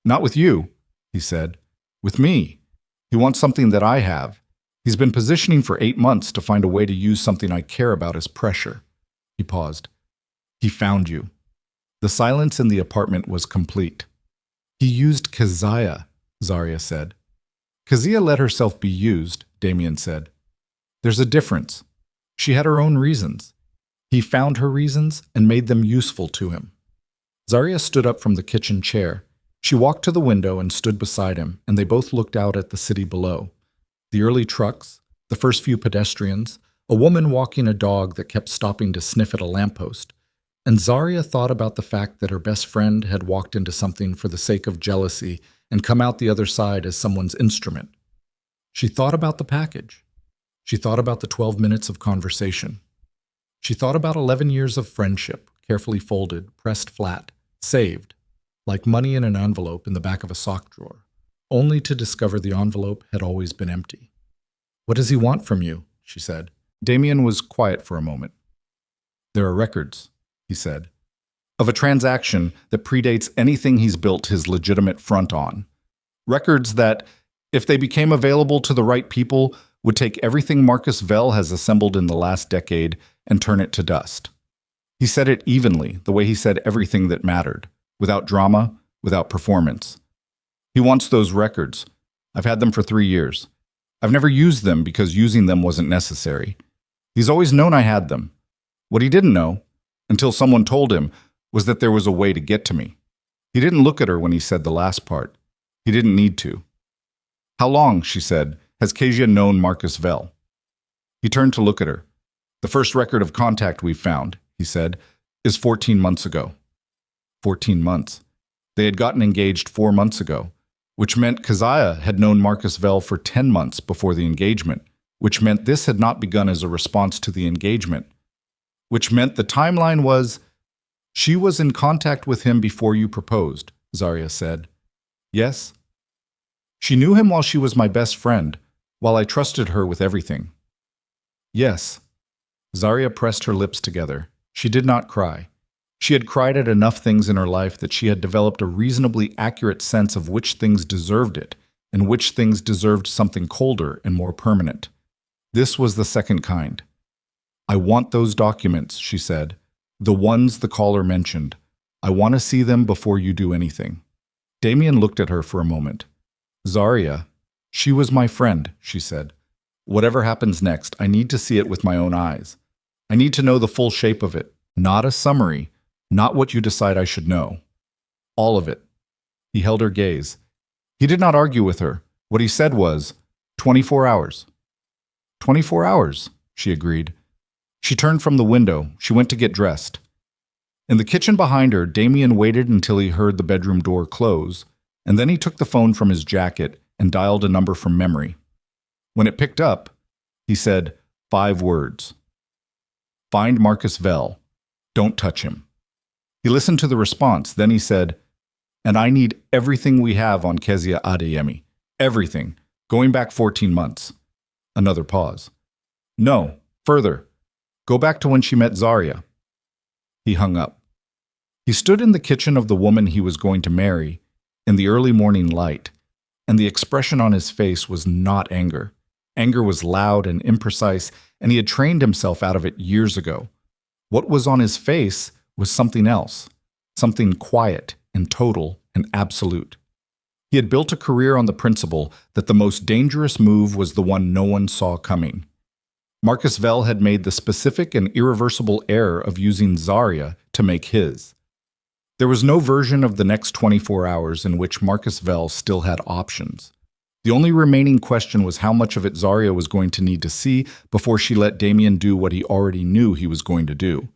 "Not with you," he said. "With me. He wants something that I have. He's been positioning for 8 months to find a way to use something I care about as pressure." He paused. "He found you." The silence in the apartment was complete. "He used Keziah," Zarya said. "Keziah let herself be used," Damien said. "There's a difference. She had her own reasons. He found her reasons and made them useful to him." Zarya stood up from the kitchen chair. She walked to the window and stood beside him, and they both looked out at the city below. The early trucks, the first few pedestrians, a woman walking a dog that kept stopping to sniff at a lamppost. And Zarya thought about the fact that her best friend had walked into something for the sake of jealousy and come out the other side as someone's instrument. She thought about the package. She thought about the 12 minutes of conversation. She thought about 11 years of friendship, carefully folded, pressed flat, saved, like money in an envelope in the back of a sock drawer, only to discover the envelope had always been empty. "What does he want from you?" she said. Damien was quiet for a moment. "There are records," he said, "of a transaction that predates anything he's built his legitimate front on. Records that, if they became available to the right people, would take everything Marcus Vell has assembled in the last decade and turn it to dust." He said it evenly, the way he said everything that mattered, without drama, without performance. "He wants those records. I've had them for 3 years. I've never used them because using them wasn't necessary. He's always known I had them. What he didn't know, until someone told him, was that there was a way to get to me. He didn't look at her when he said the last part. He didn't need to." "How long," she said, "has Kezia known Marcus Vell?" He turned to look at her. "The first record of contact we've found," he said, "is 14 months ago." 14 months. They had gotten engaged 4 months ago, which meant Keziah had known Marcus Vell for 10 months before the engagement, which meant this had not begun as a response to the engagement, which meant the timeline was, "She was in contact with him before you proposed," Zarya said. "Yes?" "She knew him while she was my best friend, while I trusted her with everything." "Yes." Zarya pressed her lips together. She did not cry. She had cried at enough things in her life that she had developed a reasonably accurate sense of which things deserved it, and which things deserved something colder and more permanent. This was the second kind. "I want those documents," she said. "The ones the caller mentioned. I want to see them before you do anything." Damien looked at her for a moment. "Zarya, she was my friend," she said. "Whatever happens next, I need to see it with my own eyes. I need to know the full shape of it, not a summary, not what you decide I should know. All of it." He held her gaze. He did not argue with her. What he said was, 24 hours. 24 hours, she agreed. She turned from the window. She went to get dressed. In the kitchen behind her, Damien waited until he heard the bedroom door close, and then he took the phone from his jacket and dialed a number from memory. When it picked up, he said 5 words. "Find Marcus Vell. Don't touch him." He listened to the response. Then he said, "And I need everything we have on Kezia Adeyemi. Everything. Going back 14 months. Another pause. "No. Further. Go back to when she met Zarya." He hung up. He stood in the kitchen of the woman he was going to marry, in the early morning light, and the expression on his face was not anger. Anger was loud and imprecise, and he had trained himself out of it years ago. What was on his face was something else, something quiet and total and absolute. He had built a career on the principle that the most dangerous move was the one no one saw coming. Marcus Vell had made the specific and irreversible error of using Zarya to make his. There was no version of the next 24 hours in which Marcus Vell still had options. The only remaining question was how much of it Zarya was going to need to see before she let Damien do what he already knew he was going to do,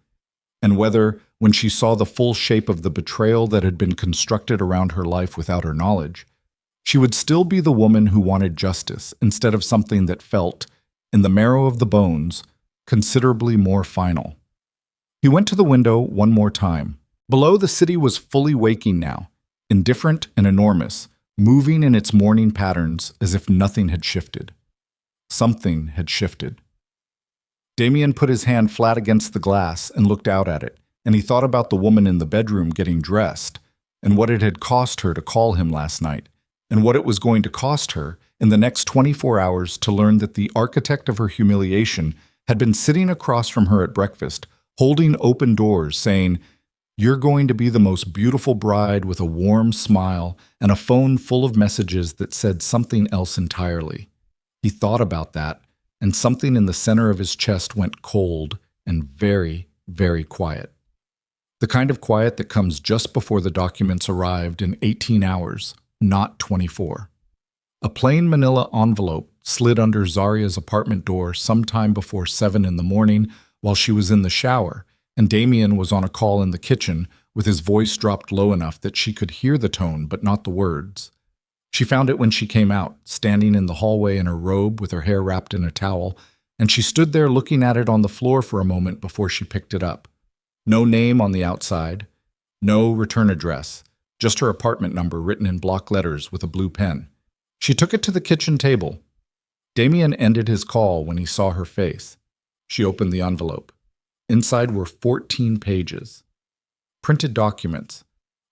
and whether, when she saw the full shape of the betrayal that had been constructed around her life without her knowledge, she would still be the woman who wanted justice instead of something that felt, in the marrow of the bones, considerably more final. He went to the window one more time. Below, the city was fully waking now, indifferent and enormous, moving in its morning patterns as if nothing had shifted. Something had shifted. Damien put his hand flat against the glass and looked out at it, and he thought about the woman in the bedroom getting dressed, and what it had cost her to call him last night, and what it was going to cost her in the next 24 hours to learn that the architect of her humiliation had been sitting across from her at breakfast, holding open doors, saying, "You're going to be the most beautiful bride," with a warm smile and a phone full of messages that said something else entirely. He thought about that, and something in the center of his chest went cold and very, very quiet. The kind of quiet that comes just before the documents arrived in 18 hours, not 24. A plain manila envelope slid under Zarya's apartment door sometime before 7 in the morning while she was in the shower, and Damien was on a call in the kitchen with his voice dropped low enough that she could hear the tone but not the words. She found it when she came out, standing in the hallway in her robe with her hair wrapped in a towel, and she stood there looking at it on the floor for a moment before she picked it up. No name on the outside, no return address, just her apartment number written in block letters with a blue pen. She took it to the kitchen table. Damien ended his call when he saw her face. She opened the envelope. Inside were 14 pages. Printed documents.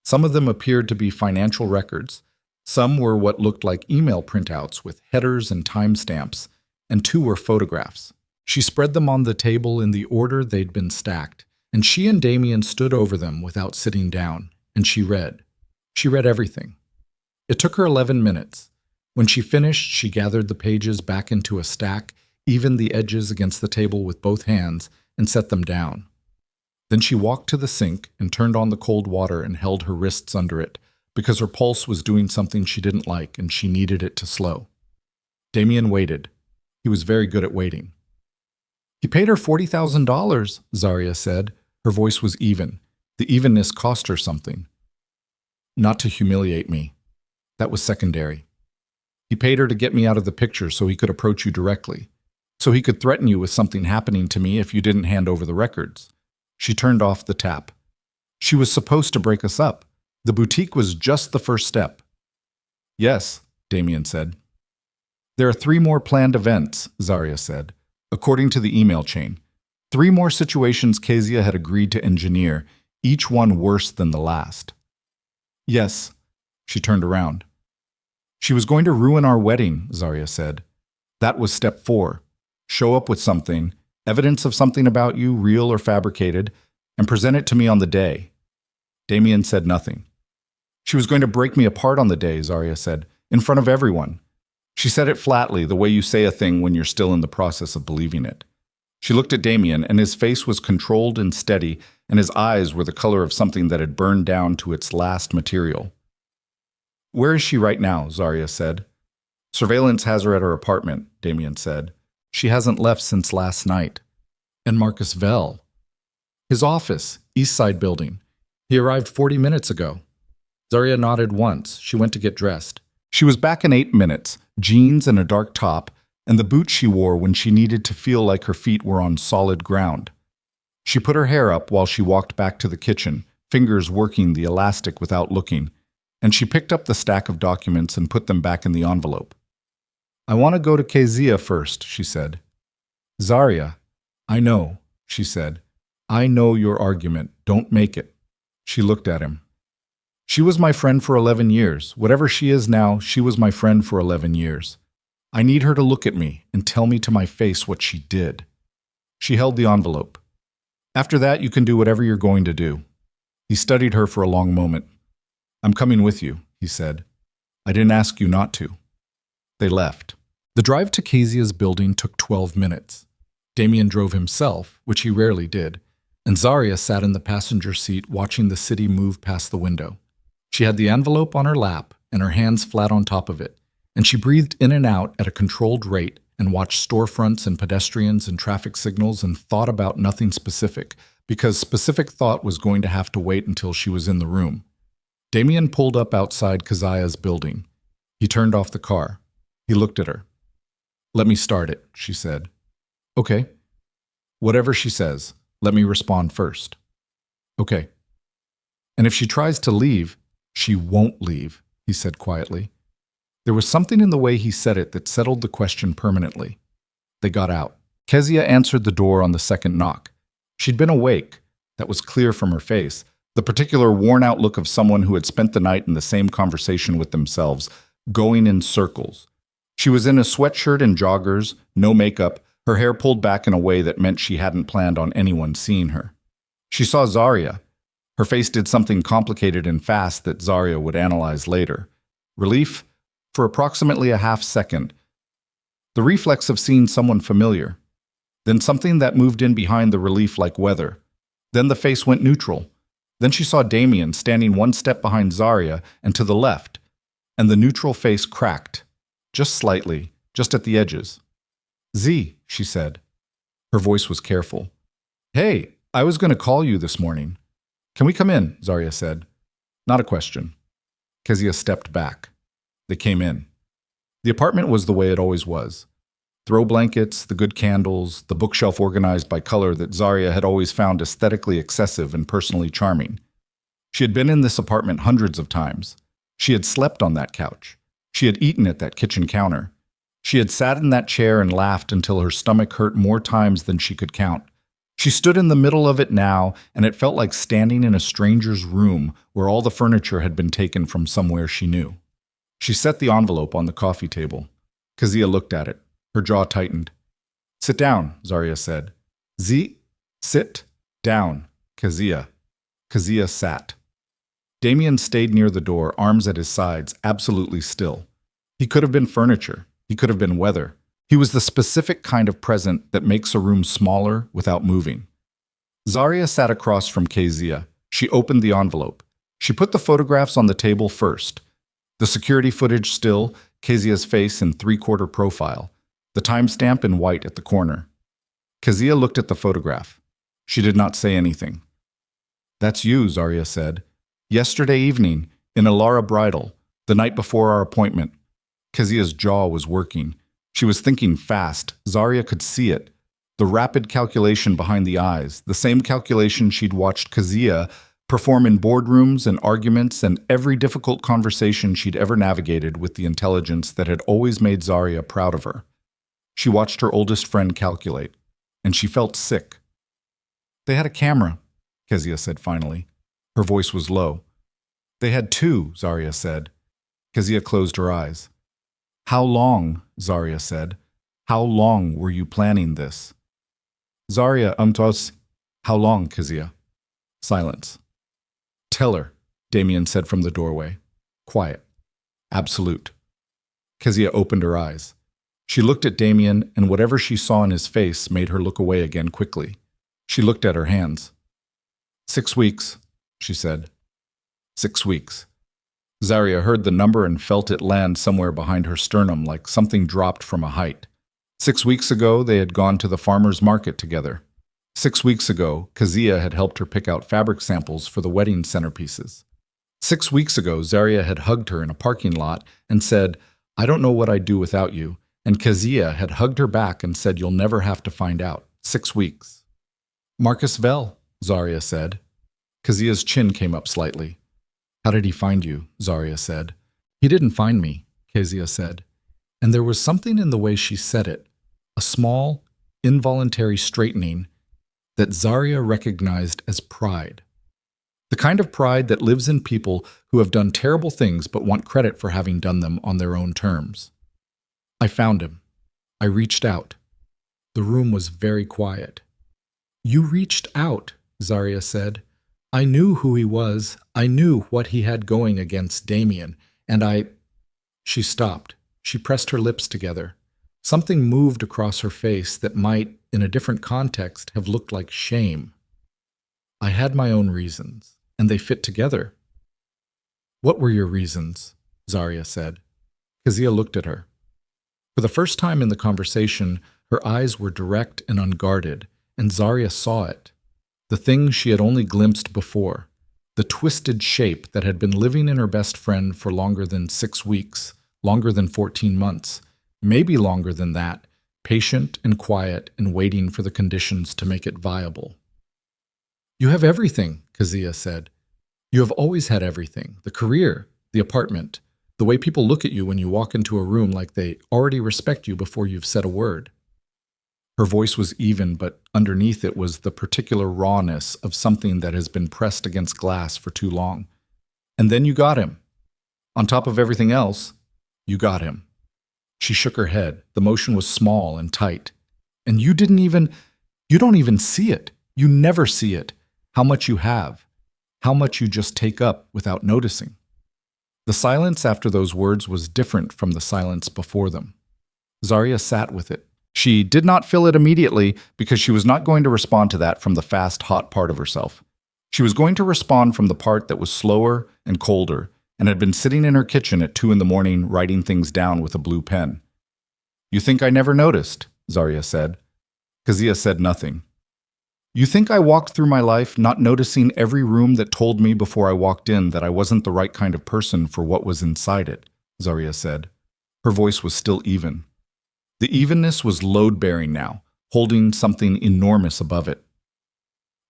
Some of them appeared to be financial records. Some were what looked like email printouts with headers and timestamps, and 2 were photographs. She spread them on the table in the order they'd been stacked, and she and Damien stood over them without sitting down, and she read. She read everything. It took her 11 minutes. When she finished, she gathered the pages back into a stack, evened the edges against the table with both hands, and set them down. Then she walked to the sink and turned on the cold water and held her wrists under it, because her pulse was doing something she didn't like and she needed it to slow. Damien waited. He was very good at waiting. "He paid her $40,000, Zarya said. Her voice was even. The evenness cost her something. "Not to humiliate me. That was secondary. He paid her to get me out of the picture so he could approach you directly, so he could threaten you with something happening to me if you didn't hand over the records." She turned off the tap. "She was supposed to break us up. The boutique was just the first step." "Yes," Damien said. "There are 3 more planned events," Zarya said, according to the email chain. 3 more situations Kezia had agreed to engineer, each one worse than the last. "Yes." She turned around. "She was going to ruin our wedding," Zarya said. "That was step 4. Show up with something, evidence of something about you, real or fabricated, and present it to me on the day." Damien said nothing. "She was going to break me apart on the day," Zarya said, "in front of everyone." She said it flatly, the way you say a thing when you're still in the process of believing it. She looked at Damien, and his face was controlled and steady, and his eyes were the color of something that had burned down to its last material. "Where is she right now?" Zarya said. "Surveillance has her at her apartment," Damien said. "She hasn't left since last night." "And Marcus Vell?" "His office, East Side building. He arrived 40 minutes ago." Zarya nodded once. She went to get dressed. She was back in 8 minutes, jeans and a dark top, and the boots she wore when she needed to feel like her feet were on solid ground. She put her hair up while she walked back to the kitchen, fingers working the elastic without looking, and she picked up the stack of documents and put them back in the envelope. "I want to go to Kezia first," she said. "Zarya, I know," she said. "I know your argument. Don't make it." She looked at him. "She was my friend for 11 years. Whatever she is now, she was my friend for 11 years. I need her to look at me and tell me to my face what she did." She held the envelope. After that, you can do whatever you're going to do. He studied her for a long moment. I'm coming with you, he said. I didn't ask you not to. They left. The drive to Kezia's building took 12 minutes. Damien drove himself, which he rarely did, and Zarya sat in the passenger seat watching the city move past the window. She had the envelope on her lap and her hands flat on top of it, and she breathed in and out at a controlled rate and watched storefronts and pedestrians and traffic signals and thought about nothing specific, because specific thought was going to have to wait until she was in the room. Damien pulled up outside Kezia's building. He turned off the car. He looked at her. Let me start it, she said. Okay. Whatever she says, let me respond first. Okay. And if she tries to leave, she won't leave, he said quietly. There was something in the way he said it that settled the question permanently. They got out. Kezia answered the door on the second knock. She'd been awake. That was clear from her face. The particular worn-out look of someone who had spent the night in the same conversation with themselves, going in circles. She was in a sweatshirt and joggers, no makeup, her hair pulled back in a way that meant she hadn't planned on anyone seeing her. She saw Zarya. Her face did something complicated and fast that Zarya would analyze later. Relief? For approximately a half second. The reflex of seeing someone familiar. Then something that moved in behind the relief like weather. Then the face went neutral. Then she saw Damien standing one step behind Zarya and to the left, and the neutral face cracked. Just slightly, just at the edges. Z, she said. Her voice was careful. Hey, I was going to call you this morning. Can we come in? Zarya said. Not a question. Kezia stepped back. They came in. The apartment was the way it always was. Throw blankets, the good candles, the bookshelf organized by color that Zarya had always found aesthetically excessive and personally charming. She had been in this apartment hundreds of times. She had slept on that couch. She had eaten at that kitchen counter. She had sat in that chair and laughed until her stomach hurt more times than she could count. She stood in the middle of it now, and it felt like standing in a stranger's room where all the furniture had been taken from somewhere she knew. She set the envelope on the coffee table. Kezia looked at it. Her jaw tightened. Sit down, Zarya said. Z, sit down, Kezia. Kezia sat. Damien stayed near the door, arms at his sides, absolutely still. He could have been furniture. He could have been weather. He was the specific kind of present that makes a room smaller without moving. Zarya sat across from Kezia. She opened the envelope. She put the photographs on the table first. The security footage still, Kezia's face in three-quarter profile, the timestamp in white at the corner. Kezia looked at the photograph. She did not say anything. That's you, Zarya said. Yesterday evening, in Alara Bridal, the night before our appointment. Kezia's jaw was working. She was thinking fast. Zarya could see it. The rapid calculation behind the eyes, the same calculation she'd watched Kezia perform in boardrooms and arguments and every difficult conversation she'd ever navigated with the intelligence that had always made Zarya proud of her. She watched her oldest friend calculate, and she felt sick. They had a camera, Kezia said finally. Her voice was low. They had two, Zarya said. Kezia closed her eyes. How long, Zarya said. How long were you planning this? Zarya, how long, Kezia? Silence. Tell her, Damien said from the doorway. Quiet. Absolute. Kezia opened her eyes. She looked at Damien, and whatever she saw in his face made her look away again quickly. She looked at her hands. 6 weeks, she said. 6 weeks. Zarya heard the number and felt it land somewhere behind her sternum like something dropped from a height. 6 weeks ago, they had gone to the farmer's market together. 6 weeks ago, Kezia had helped her pick out fabric samples for the wedding centerpieces. 6 weeks ago, Zarya had hugged her in a parking lot and said, I don't know what I'd do without you, and Kezia had hugged her back and said, you'll never have to find out. 6 weeks. Marcus Vell, Zarya said. Kezia's chin came up slightly. How did he find you? Zarya said. He didn't find me, Kezia said. And there was something in the way she said it, a small, involuntary straightening that Zarya recognized as pride. The kind of pride that lives in people who have done terrible things but want credit for having done them on their own terms. I found him. I reached out. The room was very quiet. You reached out, Zarya said. I knew who he was. I knew what he had going against Damien, and I... She stopped. She pressed her lips together. Something moved across her face that might, in a different context, have looked like shame. I had my own reasons, and they fit together. What were your reasons? Zarya said. Kezia looked at her. For the first time in the conversation, her eyes were direct and unguarded, and Zarya saw it. The thing she had only glimpsed before. The twisted shape that had been living in her best friend for longer than 6 weeks, longer than 14 months, maybe longer than that, patient and quiet and waiting for the conditions to make it viable. You have everything, Kezia said. You have always had everything, the career, the apartment, the way people look at you when you walk into a room like they already respect you before you've said a word. Her voice was even, but underneath it was the particular rawness of something that has been pressed against glass for too long. And then you got him. On top of everything else, you got him. She shook her head. The motion was small and tight. And you don't even see it. You never see it. How much you have. How much you just take up without noticing. The silence after those words was different from the silence before them. Zarya sat with it. She did not feel it immediately because she was not going to respond to that from the fast, hot part of herself. She was going to respond from the part that was slower and colder and had been sitting in her kitchen at 2 a.m. writing things down with a blue pen. You think I never noticed? Zarya said. Kezia said nothing. You think I walked through my life not noticing every room that told me before I walked in that I wasn't the right kind of person for what was inside it, Zarya said. Her voice was still even. The evenness was load-bearing now, holding something enormous above it.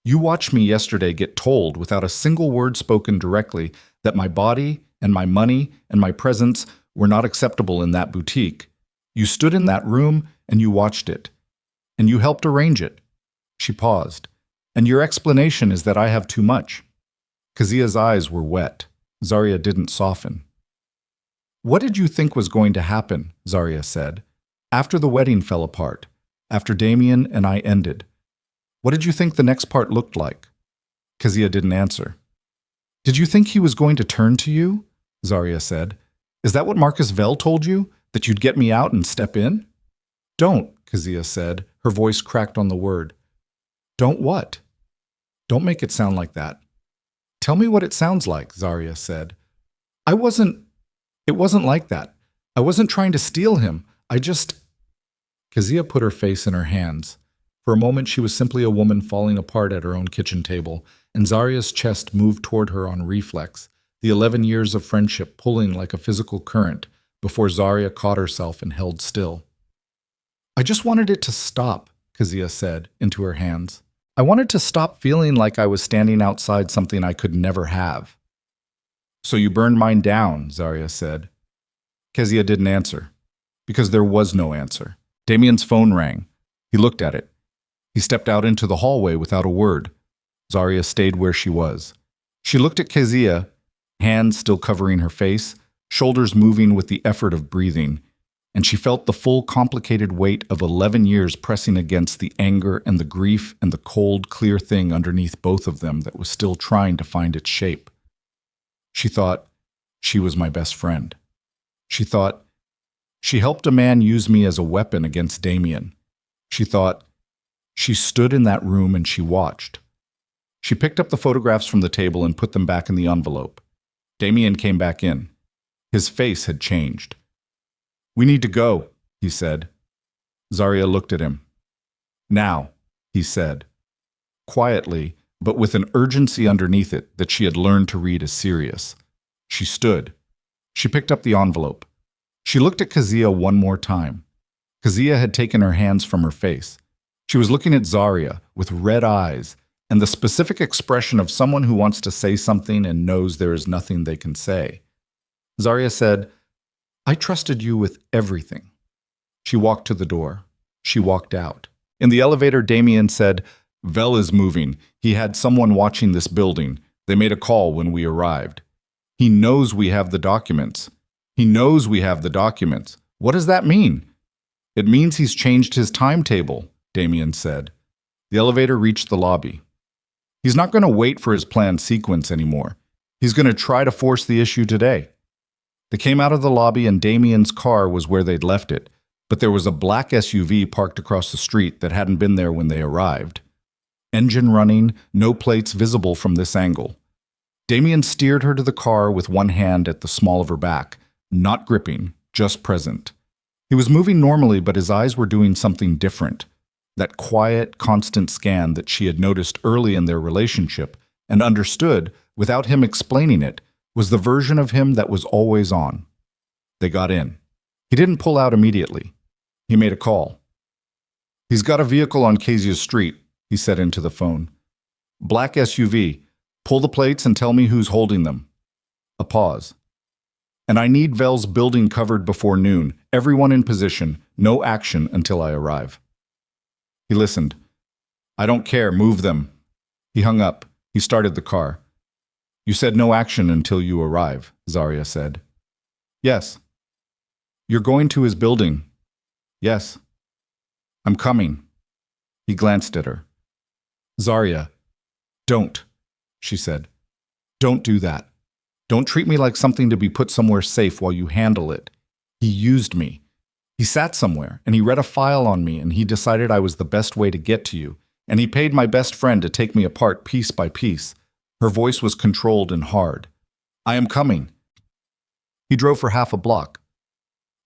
You watched me yesterday get told without a single word spoken directly that my body and my money and my presence were not acceptable in that boutique. You stood in that room and you watched it. And you helped arrange it. She paused. And your explanation is that I have too much. Kezia's eyes were wet. Zarya didn't soften. What did you think was going to happen? Zarya said. After the wedding fell apart, after Damien and I ended, what did you think the next part looked like? Kezia didn't answer. Did you think he was going to turn to you? Zarya said. Is that what Marcus Vell told you? That you'd get me out and step in? Don't, Kezia said. Her voice cracked on the word. Don't what? Don't make it sound like that. Tell me what it sounds like, Zarya said. It wasn't like that. I wasn't trying to steal him. Kezia put her face in her hands. For a moment she was simply a woman falling apart at her own kitchen table, and Zarya's chest moved toward her on reflex, the 11 years of friendship pulling like a physical current, before Zarya caught herself and held still. I just wanted it to stop, Kezia said, into her hands. I wanted to stop feeling like I was standing outside something I could never have. So you burned mine down, Zarya said. Kezia didn't answer, because there was no answer. Damien's phone rang. He looked at it. He stepped out into the hallway without a word. Zarya stayed where she was. She looked at Kezia, hands still covering her face, shoulders moving with the effort of breathing, and she felt the full complicated weight of 11 years pressing against the anger and the grief and the cold, clear thing underneath both of them that was still trying to find its shape. She thought, she was my best friend. She thought, she helped a man use me as a weapon against Damien. She thought, she stood in that room and she watched. She picked up the photographs from the table and put them back in the envelope. Damien came back in. His face had changed. We need to go, he said. Zarya looked at him. Now, he said. Quietly, but with an urgency underneath it that she had learned to read as serious. She stood. She picked up the envelope. She looked at Kezia one more time. Kezia had taken her hands from her face. She was looking at Zarya with red eyes and the specific expression of someone who wants to say something and knows there is nothing they can say. Zarya said, I trusted you with everything. She walked to the door. She walked out. In the elevator, Damien said, Vell is moving. He had someone watching this building. They made a call when we arrived. He knows we have the documents. He knows we have the documents. What does that mean? It means he's changed his timetable, Damien said. The elevator reached the lobby. He's not going to wait for his planned sequence anymore. He's going to try to force the issue today. They came out of the lobby and Damien's car was where they'd left it, but there was a black SUV parked across the street that hadn't been there when they arrived. Engine running, no plates visible from this angle. Damien steered her to the car with one hand at the small of her back, not gripping, just present. He was moving normally, but his eyes were doing something different. That quiet, constant scan that she had noticed early in their relationship and understood, without him explaining it, was the version of him that was always on. They got in. He didn't pull out immediately. He made a call. "He's got a vehicle on Kezia Street," he said into the phone. "Black SUV. Pull the plates and tell me who's holding them." A pause. "And I need Vel's building covered before noon. Everyone in position. No action until I arrive." He listened. "I don't care. Move them." He hung up. He started the car. "You said no action until you arrive," Zarya said. "Yes." "You're going to his building." "Yes." "I'm coming." He glanced at her. "Zarya, don't," she said. "Don't do that. Don't treat me like something to be put somewhere safe while you handle it. He used me. He sat somewhere, and he read a file on me, and he decided I was the best way to get to you, and he paid my best friend to take me apart piece by piece." Her voice was controlled and hard. "I am coming." He drove for half a block.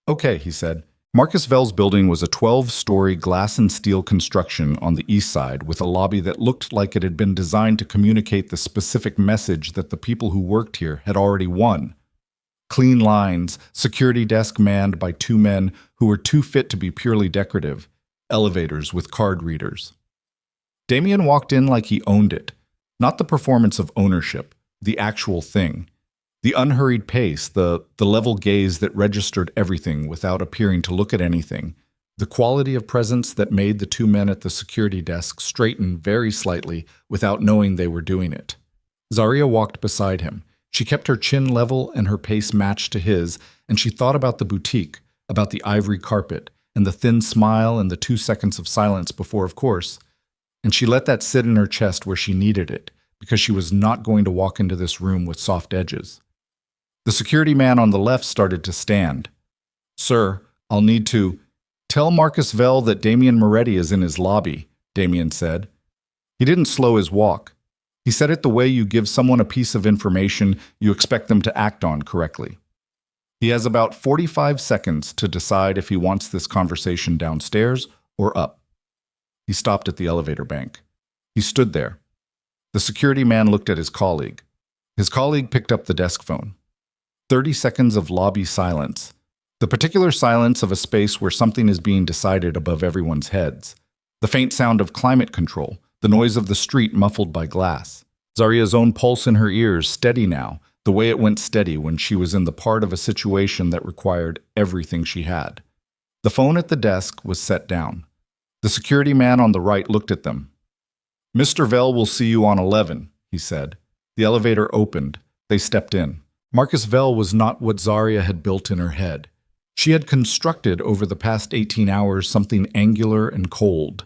"Okay," he said. Marcus Vel's building was a 12-story glass and steel construction on the east side with a lobby that looked like it had been designed to communicate the specific message that the people who worked here had already won. Clean lines, security desk manned by 2 men who were too fit to be purely decorative, elevators with card readers. Damien walked in like he owned it, not the performance of ownership, the actual thing. The unhurried pace, the level gaze that registered everything without appearing to look at anything, the quality of presence that made the 2 men at the security desk straighten very slightly without knowing they were doing it. Zarya walked beside him. She kept her chin level and her pace matched to his, and she thought about the boutique, about the ivory carpet, and the thin smile and the 2 seconds of silence before, of course. And she let that sit in her chest where she needed it, because she was not going to walk into this room with soft edges. The security man on the left started to stand. "Sir, I'll need to—" "Tell Marcus Vel that Damien Moretti is in his lobby," Damien said. He didn't slow his walk. He said it the way you give someone a piece of information you expect them to act on correctly. He has about 45 seconds to decide if he wants this conversation downstairs or up. He stopped at the elevator bank. He stood there. The security man looked at his colleague. His colleague picked up the desk phone. 30 seconds of lobby silence. The particular silence of a space where something is being decided above everyone's heads. The faint sound of climate control, the noise of the street muffled by glass. Zarya's own pulse in her ears, steady now, the way it went steady when she was in the part of a situation that required everything she had. The phone at the desk was set down. The security man on the right looked at them. "Mr. Vel will see you on 11, he said. The elevator opened. They stepped in. Marcus Vel was not what Zarya had built in her head. She had constructed over the past 18 hours something angular and cold.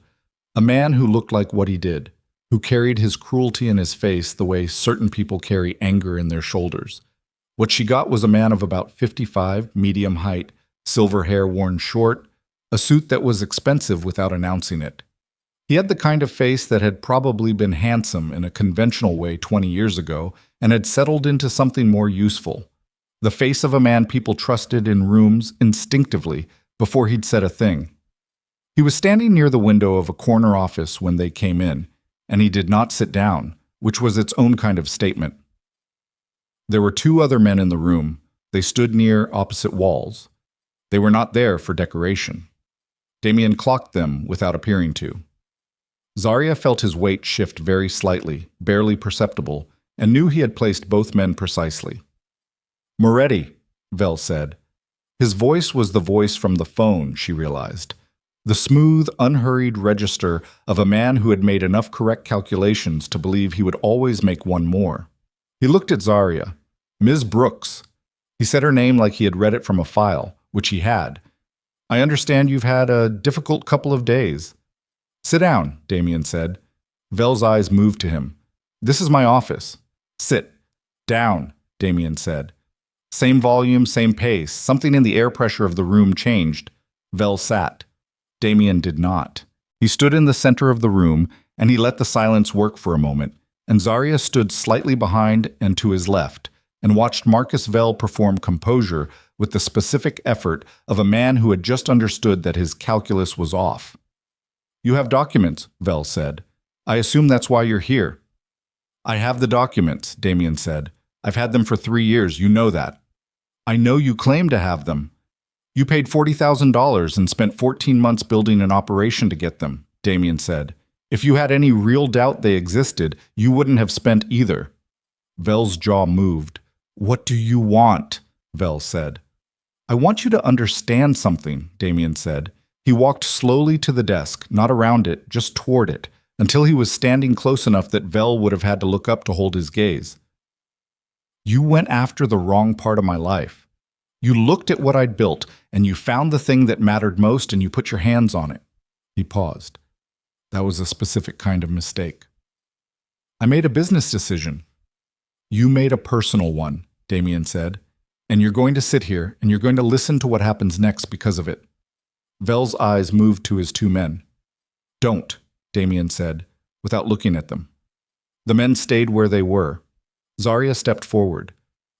A man who looked like what he did, who carried his cruelty in his face the way certain people carry anger in their shoulders. What she got was a man of about 55, medium height, silver hair worn short, a suit that was expensive without announcing it. He had the kind of face that had probably been handsome in a conventional way 20 years ago and had settled into something more useful. The face of a man people trusted in rooms instinctively before he'd said a thing. He was standing near the window of a corner office when they came in, and he did not sit down, which was its own kind of statement. There were 2 other men in the room. They stood near opposite walls. They were not there for decoration. Damien clocked them without appearing to. Zarya felt his weight shift very slightly, barely perceptible, and knew he had placed both men precisely. "Moretti," Vel said. His voice was the voice from the phone, she realized. The smooth, unhurried register of a man who had made enough correct calculations to believe he would always make one more. He looked at Zarya. "Ms. Brooks." He said her name like he had read it from a file, which he had. "I understand you've had a difficult couple of days." Sit down, Damien said. Vel's eyes moved to him. This is my office. Sit. Down, Damien said. Same volume, same pace. Something in the air pressure of the room changed. Vel sat. Damien did not. He stood in the center of the room, and he let the silence work for a moment, and Zarya stood slightly behind and to his left, and watched Marcus Vel perform composure with the specific effort of a man who had just understood that his calculus was off. You have documents, Vel said. I assume that's why you're here. I have the documents, Damien said. I've had them for 3 years, you know that. I know you claim to have them. You paid $40,000 and spent 14 months building an operation to get them, Damien said. If you had any real doubt they existed, you wouldn't have spent either. Vel's jaw moved. What do you want? Vel said. I want you to understand something, Damien said. He walked slowly to the desk, not around it, just toward it, until he was standing close enough that Vel would have had to look up to hold his gaze. You went after the wrong part of my life. You looked at what I'd built, and you found the thing that mattered most, and you put your hands on it. He paused. That was a specific kind of mistake. I made a business decision. You made a personal one, Damien said, and you're going to sit here, and you're going to listen to what happens next because of it. Vel's eyes moved to his 2 men. Don't, Damien said, without looking at them. The men stayed where they were. Zarya stepped forward.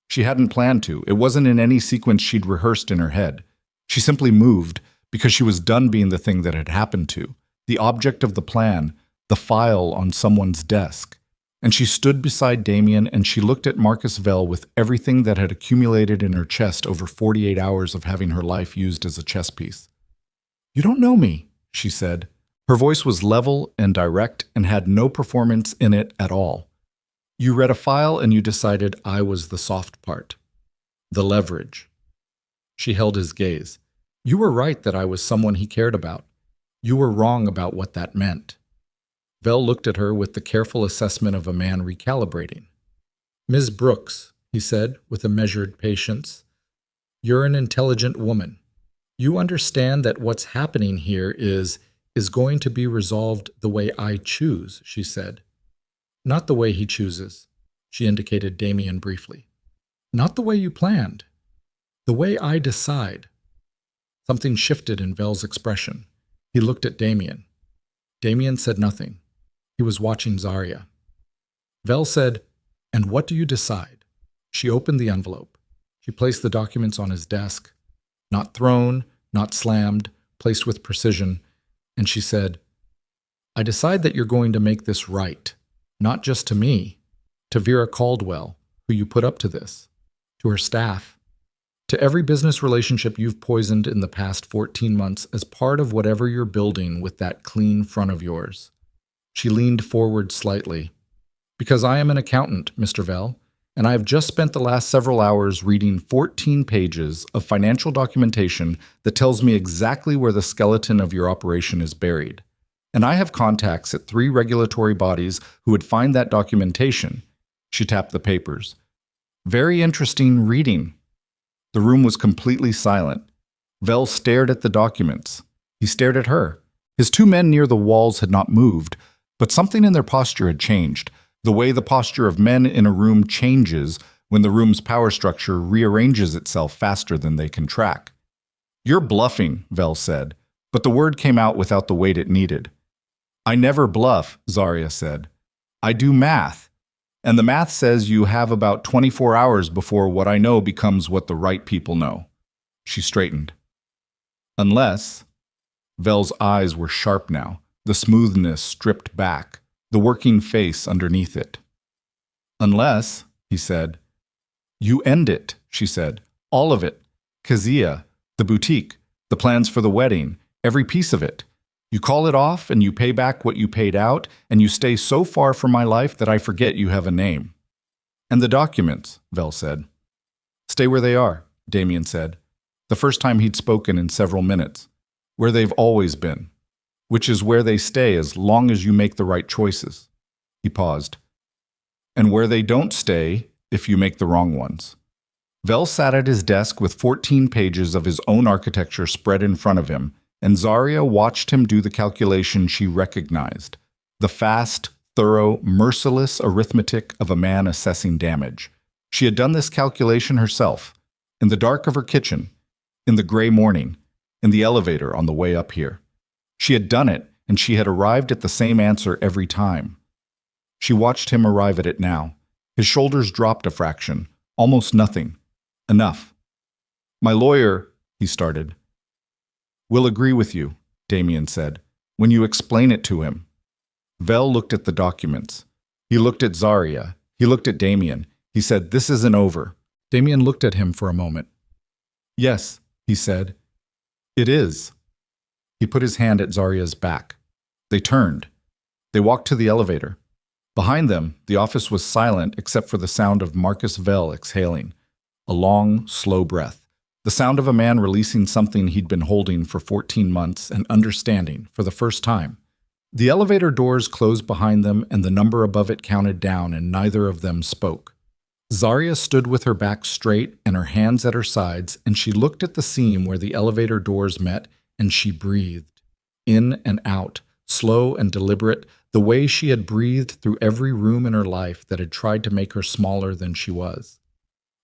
She hadn't planned to. It wasn't in any sequence she'd rehearsed in her head. She simply moved because she was done being the thing that had happened to, the object of the plan, the file on someone's desk. And she stood beside Damien and she looked at Marcus Vel with everything that had accumulated in her chest over 48 hours of having her life used as a chess piece. You don't know me, she said. Her voice was level and direct and had no performance in it at all. You read a file and you decided I was the soft part, the leverage. She held his gaze. You were right that I was someone he cared about. You were wrong about what that meant. Vel looked at her with the careful assessment of a man recalibrating. Ms. Brooks, he said with a measured patience, you're an intelligent woman. You understand that what's happening here is going to be resolved the way I choose, she said. Not the way he chooses, she indicated Damien briefly. Not the way you planned. The way I decide. Something shifted in Vel's expression. He looked at Damien. Damien said nothing. He was watching Zarya. Vel said, And what do you decide? She opened the envelope. She placed the documents on his desk. Not thrown, not slammed, placed with precision. And she said, I decide that you're going to make this right. Not just to me, to Vera Caldwell, who you put up to this, to her staff, to every business relationship you've poisoned in the past 14 months as part of whatever you're building with that clean front of yours. She leaned forward slightly. Because I am an accountant, Mr. Vel, and I have just spent the last several hours reading 14 pages of financial documentation that tells me exactly where the skeleton of your operation is buried. And I have contacts at 3 regulatory bodies who would find that documentation. She tapped the papers. Very interesting reading. The room was completely silent. Vel stared at the documents. He stared at her. His 2 men near the walls had not moved, but something in their posture had changed, the way the posture of men in a room changes when the room's power structure rearranges itself faster than they can track. You're bluffing, Vel said, but the word came out without the weight it needed. I never bluff, Zarya said. I do math. And the math says you have about 24 hours before what I know becomes what the right people know. She straightened. Unless... Vel's eyes were sharp now, the smoothness stripped back, the working face underneath it. Unless, he said. You end it, she said. All of it. Kazia, the boutique, the plans for the wedding, every piece of it. You call it off and you pay back what you paid out and you stay so far from my life that I forget you have a name. And the documents, Vel said. Stay where they are, Damien said, the first time he'd spoken in several minutes. Where they've always been, which is where they stay as long as you make the right choices. He paused. And where they don't stay if you make the wrong ones. Vel sat at his desk with 14 pages of his own architecture spread in front of him, and Zarya watched him do the calculation she recognized. The fast, thorough, merciless arithmetic of a man assessing damage. She had done this calculation herself, in the dark of her kitchen, in the gray morning, in the elevator on the way up here. She had done it, and she had arrived at the same answer every time. She watched him arrive at it now. His shoulders dropped a fraction, almost nothing. Enough. "My lawyer," he started. "Will agree with you," Damien said, "when you explain it to him." Vel looked at the documents. He looked at Zarya. He looked at Damien. He said, "This isn't over." Damien looked at him for a moment. "Yes," he said. "It is." He put his hand at Zarya's back. They turned. They walked to the elevator. Behind them, the office was silent except for the sound of Marcus Vel exhaling. A long, slow breath. The sound of a man releasing something he'd been holding for 14 months and understanding for the first time. The elevator doors closed behind them and the number above it counted down, and neither of them spoke. Zarya stood with her back straight and her hands at her sides, and she looked at the seam where the elevator doors met, and she breathed. In and out, slow and deliberate, the way she had breathed through every room in her life that had tried to make her smaller than she was.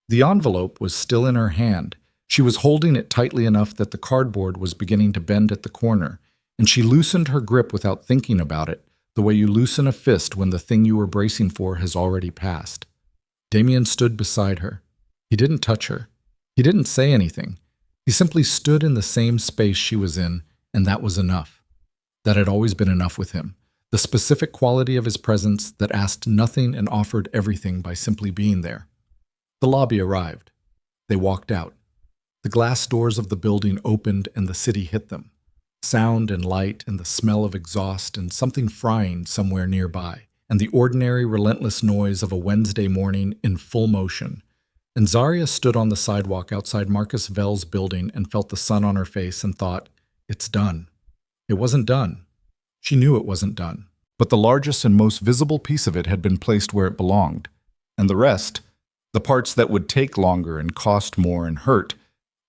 The envelope was still in her hand. She was holding it tightly enough that the cardboard was beginning to bend at the corner, and she loosened her grip without thinking about it, the way you loosen a fist when the thing you were bracing for has already passed. Damien stood beside her. He didn't touch her. He didn't say anything. He simply stood in the same space she was in, and that was enough. That had always been enough with him. The specific quality of his presence that asked nothing and offered everything by simply being there. The lobby arrived. They walked out. The glass doors of the building opened and the city hit them. Sound and light and the smell of exhaust and something frying somewhere nearby, and the ordinary, relentless noise of a Wednesday morning in full motion. And Zarya stood on the sidewalk outside Marcus Vel's building and felt the sun on her face and thought, "It's done." It wasn't done. She knew it wasn't done. But the largest and most visible piece of it had been placed where it belonged. And the rest, the parts that would take longer and cost more and hurt,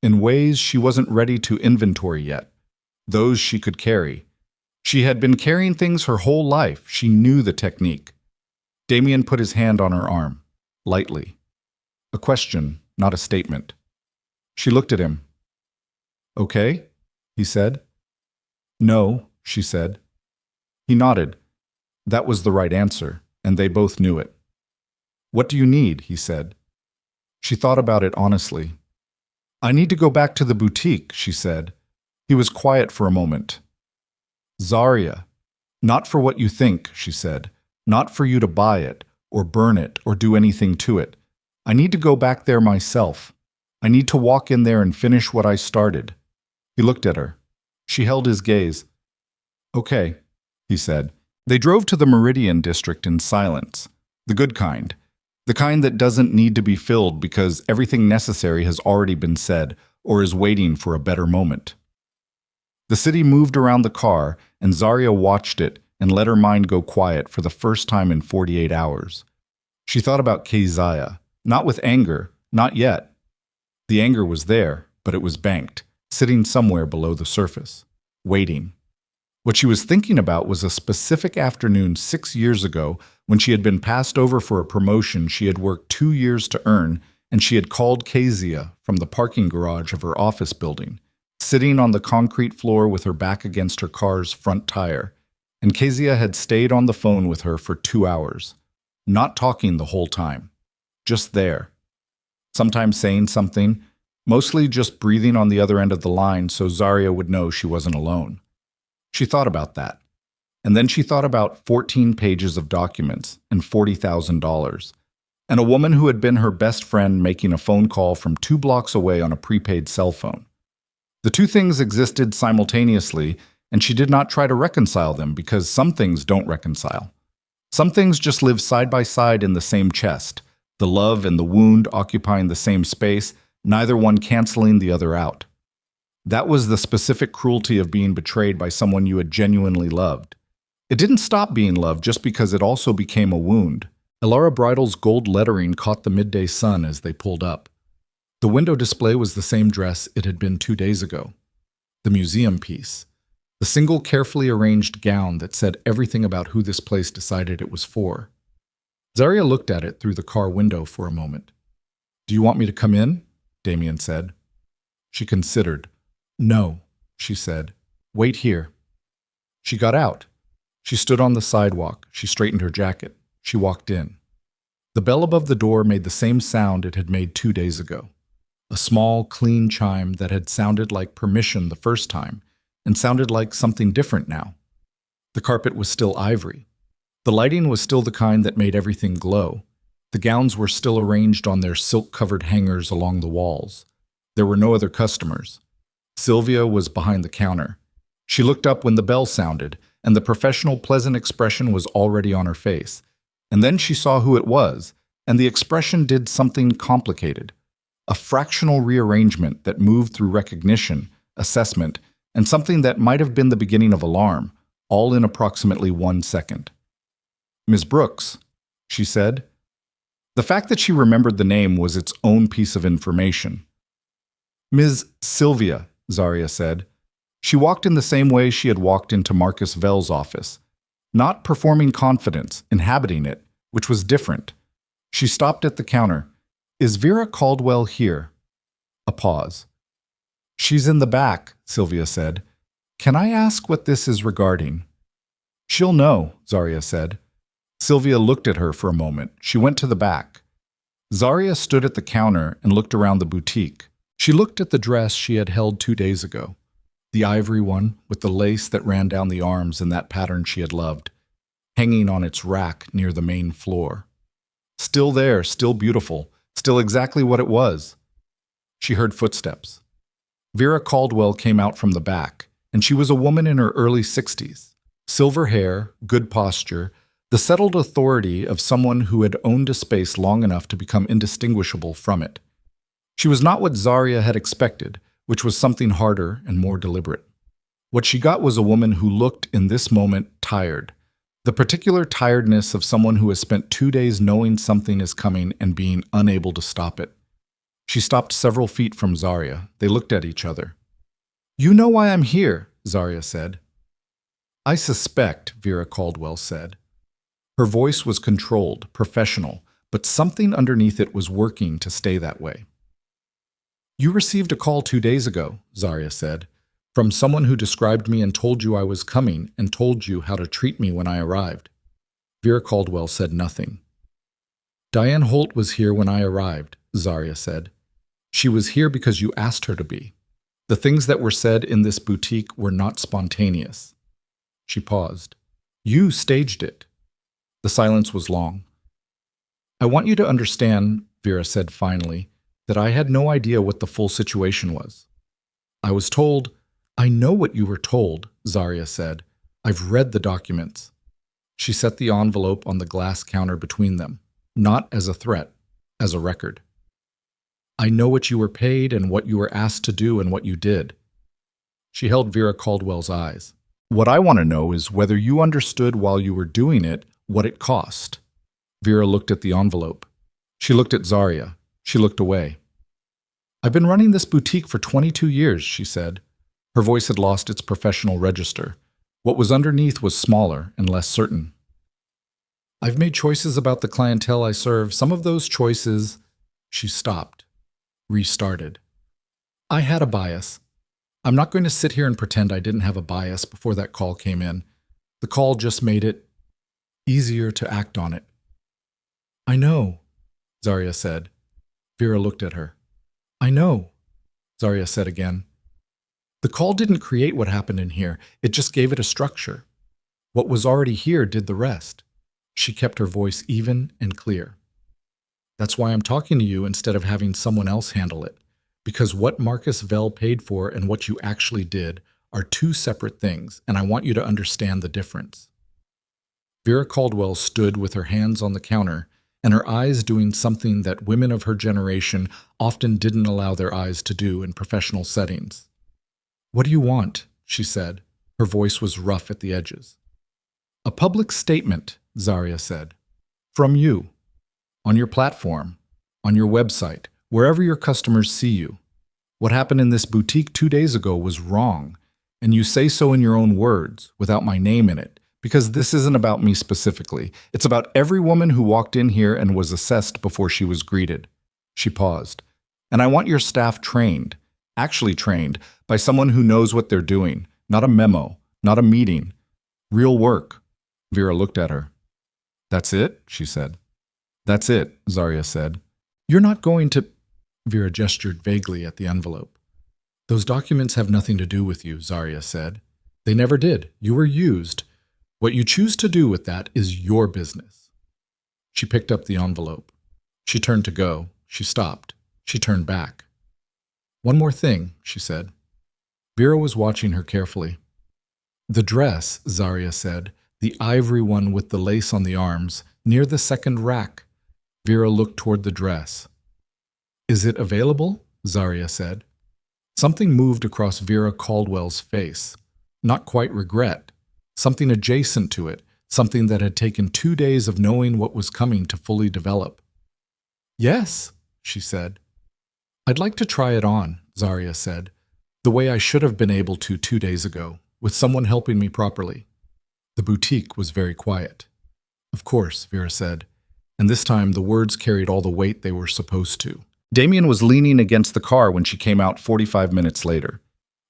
in ways she wasn't ready to inventory yet, those she could carry. She had been carrying things her whole life. She knew the technique. Damien put his hand on her arm, lightly. A question, not a statement. She looked at him. "Okay?" he said. "No," she said. He nodded. That was the right answer, and they both knew it. "What do you need?" he said. She thought about it honestly. "I need to go back to the boutique," she said. He was quiet for a moment. "Zarya, not for what you think," she said. "Not for you to buy it, or burn it, or do anything to it. I need to go back there myself. I need to walk in there and finish what I started." He looked at her. She held his gaze. "Okay," he said. They drove to the Meridian district in silence. The good kind. The kind that doesn't need to be filled because everything necessary has already been said or is waiting for a better moment. The city moved around the car, and Zarya watched it and let her mind go quiet for the first time in 48 hours. She thought about Keziah, not with anger, not yet. The anger was there, but it was banked, sitting somewhere below the surface, waiting. What she was thinking about was a specific afternoon 6 years ago when she had been passed over for a promotion she had worked 2 years to earn, and she had called Keziah from the parking garage of her office building, sitting on the concrete floor with her back against her car's front tire, and Keziah had stayed on the phone with her for 2 hours, not talking the whole time, just there. Sometimes saying something, mostly just breathing on the other end of the line so Zarya would know she wasn't alone. She thought about that. And then she thought about 14 pages of documents and $40,000, and a woman who had been her best friend making a phone call from 2 blocks away on a prepaid cell phone. The two things existed simultaneously, and she did not try to reconcile them because some things don't reconcile. Some things just live side by side in the same chest, the love and the wound occupying the same space, neither one canceling the other out. That was the specific cruelty of being betrayed by someone you had genuinely loved. It didn't stop being love just because it also became a wound. Elara Bridal's gold lettering caught the midday sun as they pulled up. The window display was the same dress it had been 2 days ago. The museum piece. The single carefully arranged gown that said everything about who this place decided it was for. Zarya looked at it through the car window for a moment. "Do you want me to come in?" Damien said. She considered. "No," she said. "Wait here." She got out. She stood on the sidewalk. She straightened her jacket. She walked in. The bell above the door made the same sound it had made 2 days ago. A small, clean chime that had sounded like permission the first time and sounded like something different now. The carpet was still ivory. The lighting was still the kind that made everything glow. The gowns were still arranged on their silk-covered hangers along the walls. There were no other customers. Sylvia was behind the counter. She looked up when the bell sounded, and the professional, pleasant expression was already on her face. And then she saw who it was, and the expression did something complicated. A fractional rearrangement that moved through recognition, assessment, and something that might have been the beginning of alarm, all in approximately 1 second. "Ms. Brooks," she said. The fact that she remembered the name was its own piece of information. "Ms. Sylvia," Zarya said. She walked in the same way she had walked into Marcus Vell's office, not performing confidence, inhabiting it, which was different. She stopped at the counter. "Is Vera Caldwell here?" A pause. "She's in the back," Sylvia said. "Can I ask what this is regarding?" "She'll know," Zarya said. Sylvia looked at her for a moment. She went to the back. Zarya stood at the counter and looked around the boutique. She looked at the dress she had held 2 days ago. The ivory one, with the lace that ran down the arms in that pattern she had loved, hanging on its rack near the main floor. Still there, still beautiful, still exactly what it was. She heard footsteps. Vera Caldwell came out from the back, and she was a woman in her early 60s. Silver hair, good posture, the settled authority of someone who had owned a space long enough to become indistinguishable from it. She was not what Zarya had expected, which was something harder and more deliberate. What she got was a woman who looked, in this moment, tired. The particular tiredness of someone who has spent 2 days knowing something is coming and being unable to stop it. She stopped several feet from Zarya. They looked at each other. "You know why I'm here," Zarya said. "I suspect," Vera Caldwell said. Her voice was controlled, professional, but something underneath it was working to stay that way. "You received a call 2 days ago," Zarya said, "from someone who described me and told you I was coming and told you how to treat me when I arrived." Vera Caldwell said nothing. "Diane Holt was here when I arrived," Zarya said. "She was here because you asked her to be. The things that were said in this boutique were not spontaneous." She paused. "You staged it." The silence was long. "I want you to understand," Vera said finally, "that I had no idea what the full situation was. I was told—" "I know what you were told," Zarya said. "I've read the documents." She set the envelope on the glass counter between them, not as a threat, as a record. "I know what you were paid and what you were asked to do and what you did." She held Vera Caldwell's eyes. "What I want to know is whether you understood while you were doing it what it cost." Vera looked at the envelope. She looked at Zarya. She looked away. "I've been running this boutique for 22 years, she said. Her voice had lost its professional register. What was underneath was smaller and less certain. "I've made choices about the clientele I serve. Some of those choices—" She stopped, restarted. "I had a bias. I'm not going to sit here and pretend I didn't have a bias before that call came in. The call just made it easier to act on it." "I know," Zarya said. Vera looked at her. "I know," Zarya said again. "The call didn't create what happened in here. It just gave it a structure. What was already here did the rest." She kept her voice even and clear. "That's why I'm talking to you instead of having someone else handle it. Because what Marcus Vell paid for and what you actually did are two separate things, and I want you to understand the difference." Vera Caldwell stood with her hands on the counter and her eyes doing something that women of her generation often didn't allow their eyes to do in professional settings. "What do you want?" she said. Her voice was rough at the edges. "A public statement," Zarya said. "From you. On your platform. On your website. Wherever your customers see you. What happened in this boutique 2 days ago was wrong, and you say so in your own words, without my name in it, because this isn't about me specifically. It's about every woman who walked in here and was assessed before she was greeted. She paused. And I want your staff trained, actually trained, by someone who knows what they're doing, not a memo, not a meeting. Real work. Vera looked at her. That's it, she said. That's it, Zarya said. You're not going to... Vera gestured vaguely at the envelope. Those documents have nothing to do with you, Zarya said. They never did. You were used. What you choose to do with that is your business. She picked up the envelope. She turned to go. She stopped. She turned back. One more thing, she said. Vera was watching her carefully. The dress, Zarya said, the ivory one with the lace on the arms, near the second rack. Vera looked toward the dress. Is it available? Zarya said. Something moved across Vera Caldwell's face. Not quite regret. Something adjacent to it, something that had taken 2 days of knowing what was coming to fully develop. Yes, she said. I'd like to try it on, Zarya said, the way I should have been able to 2 days ago, with someone helping me properly. The boutique was very quiet. Of course, Vera said, and this time the words carried all the weight they were supposed to. Damien was leaning against the car when she came out 45 minutes later.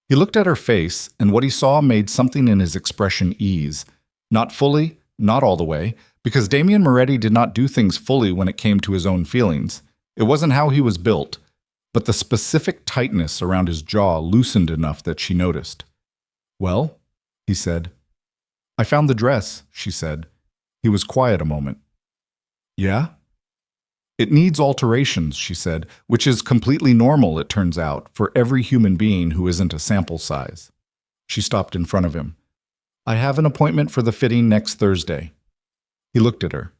He looked at her face, and what he saw made something in his expression ease. Not fully, not all the way, because Damien Moretti did not do things fully when it came to his own feelings. It wasn't how he was built, but the specific tightness around his jaw loosened enough that she noticed. Well, he said. I found the dress, she said. He was quiet a moment. Yeah? It needs alterations, she said, which is completely normal, it turns out, for every human being who isn't a sample size. She stopped in front of him. I have an appointment for the fitting next Thursday. He looked at her,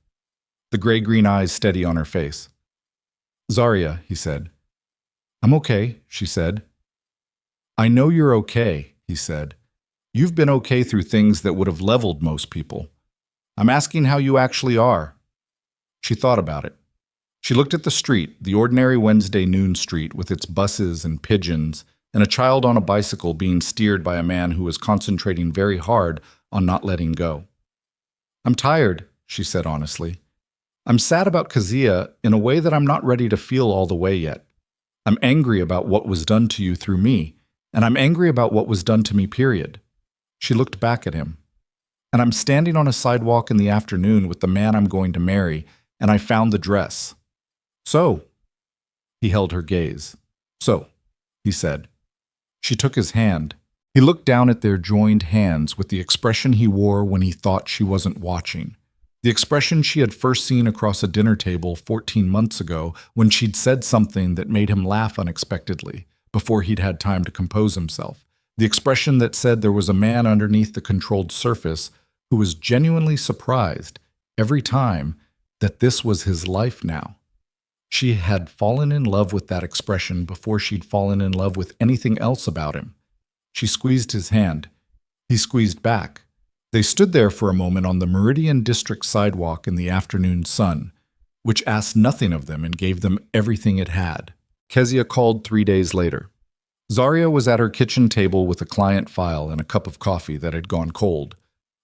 the gray-green eyes steady on her face. Zarya, he said. I'm okay, she said. I know you're okay, he said. You've been okay through things that would have leveled most people. I'm asking how you actually are. She thought about it. She looked at the street, the ordinary Wednesday noon street with its buses and pigeons, and a child on a bicycle being steered by a man who was concentrating very hard on not letting go. I'm tired, she said honestly. I'm sad about Kazia in a way that I'm not ready to feel all the way yet. I'm angry about what was done to you through me, and I'm angry about what was done to me, period. She looked back at him. And I'm standing on a sidewalk in the afternoon with the man I'm going to marry, and I found the dress. So, he held her gaze. So, he said. She took his hand. He looked down at their joined hands with the expression he wore when he thought she wasn't watching. The expression she had first seen across a dinner table 14 months ago when she'd said something that made him laugh unexpectedly, before he'd had time to compose himself. The expression that said there was a man underneath the controlled surface who was genuinely surprised every time that this was his life now. She had fallen in love with that expression before she'd fallen in love with anything else about him. She squeezed his hand. He squeezed back. They stood there for a moment on the Meridian District sidewalk in the afternoon sun, which asked nothing of them and gave them everything it had. Kezia called 3 days later. Zarya was at her kitchen table with a client file and a cup of coffee that had gone cold,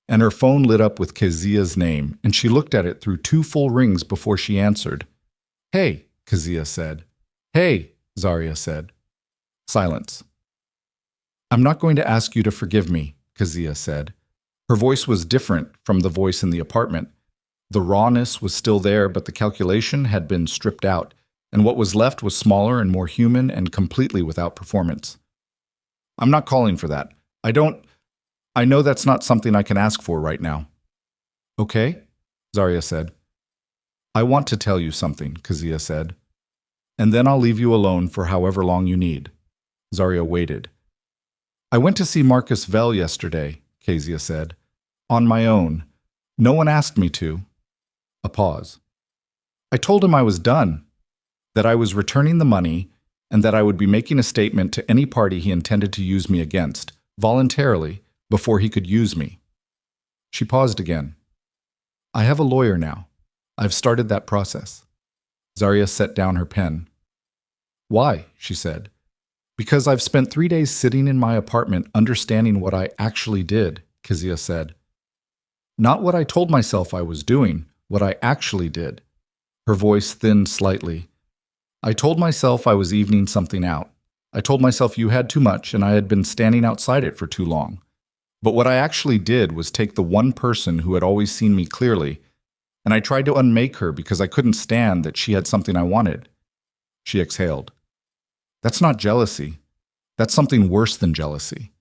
and her phone lit up with Kezia's name, and she looked at it through 2 full rings before she answered. Hey, Kezia said. Hey, Zarya said. Silence. I'm not going to ask you to forgive me, Kezia said. Her voice was different from the voice in the apartment. The rawness was still there, but the calculation had been stripped out, and what was left was smaller and more human and completely without performance. I'm not calling for that. I know that's not something I can ask for right now. Okay, Zarya said. I want to tell you something, Kezia said. And then I'll leave you alone for however long you need. Zarya waited. I went to see Marcus Vell yesterday, Kezia said. On my own. No one asked me to. A pause. I told him I was done, that I was returning the money, and that I would be making a statement to any party he intended to use me against, voluntarily, before he could use me. She paused again. I have a lawyer now. I've started that process. Zarya set down her pen. Why? She said. Because I've spent 3 days sitting in my apartment understanding what I actually did, Kezia said. Not what I told myself I was doing, what I actually did. Her voice thinned slightly. I told myself I was evening something out. I told myself you had too much and I had been standing outside it for too long. But what I actually did was take the one person who had always seen me clearly, and I tried to unmake her because I couldn't stand that she had something I wanted. She exhaled. That's not jealousy. That's something worse than jealousy.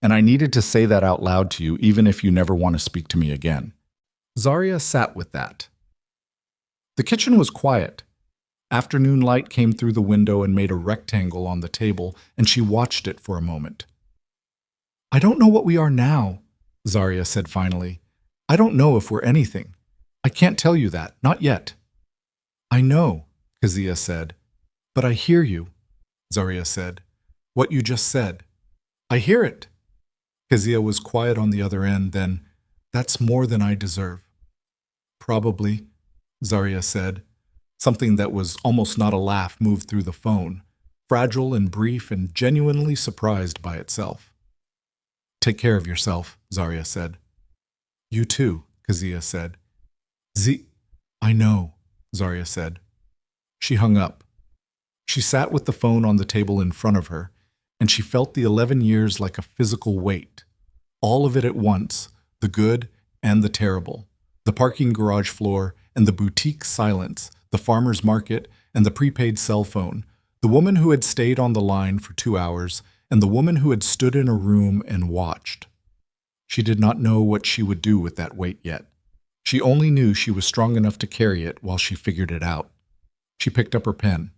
And I needed to say that out loud to you even if you never want to speak to me again. Zarya sat with that. The kitchen was quiet. Afternoon light came through the window and made a rectangle on the table, and she watched it for a moment. I don't know what we are now, Zarya said finally. I don't know if we're anything. I can't tell you that, not yet. I know, Kezia said. But I hear you, Zarya said. What you just said. I hear it. Kezia was quiet on the other end, then, that's more than I deserve. Probably, Zarya said. Something that was almost not a laugh moved through the phone, fragile and brief and genuinely surprised by itself. Take care of yourself, Zarya said. You too, Kezia said. I know, Zarya said. She hung up. She sat with the phone on the table in front of her, and she felt the 11 years like a physical weight. All of it at once, the good and the terrible. The parking garage floor and the boutique silence, the farmer's market and the prepaid cell phone, the woman who had stayed on the line for 2 hours, and the woman who had stood in a room and watched. She did not know what she would do with that weight yet. She only knew she was strong enough to carry it while she figured it out. She picked up her pen.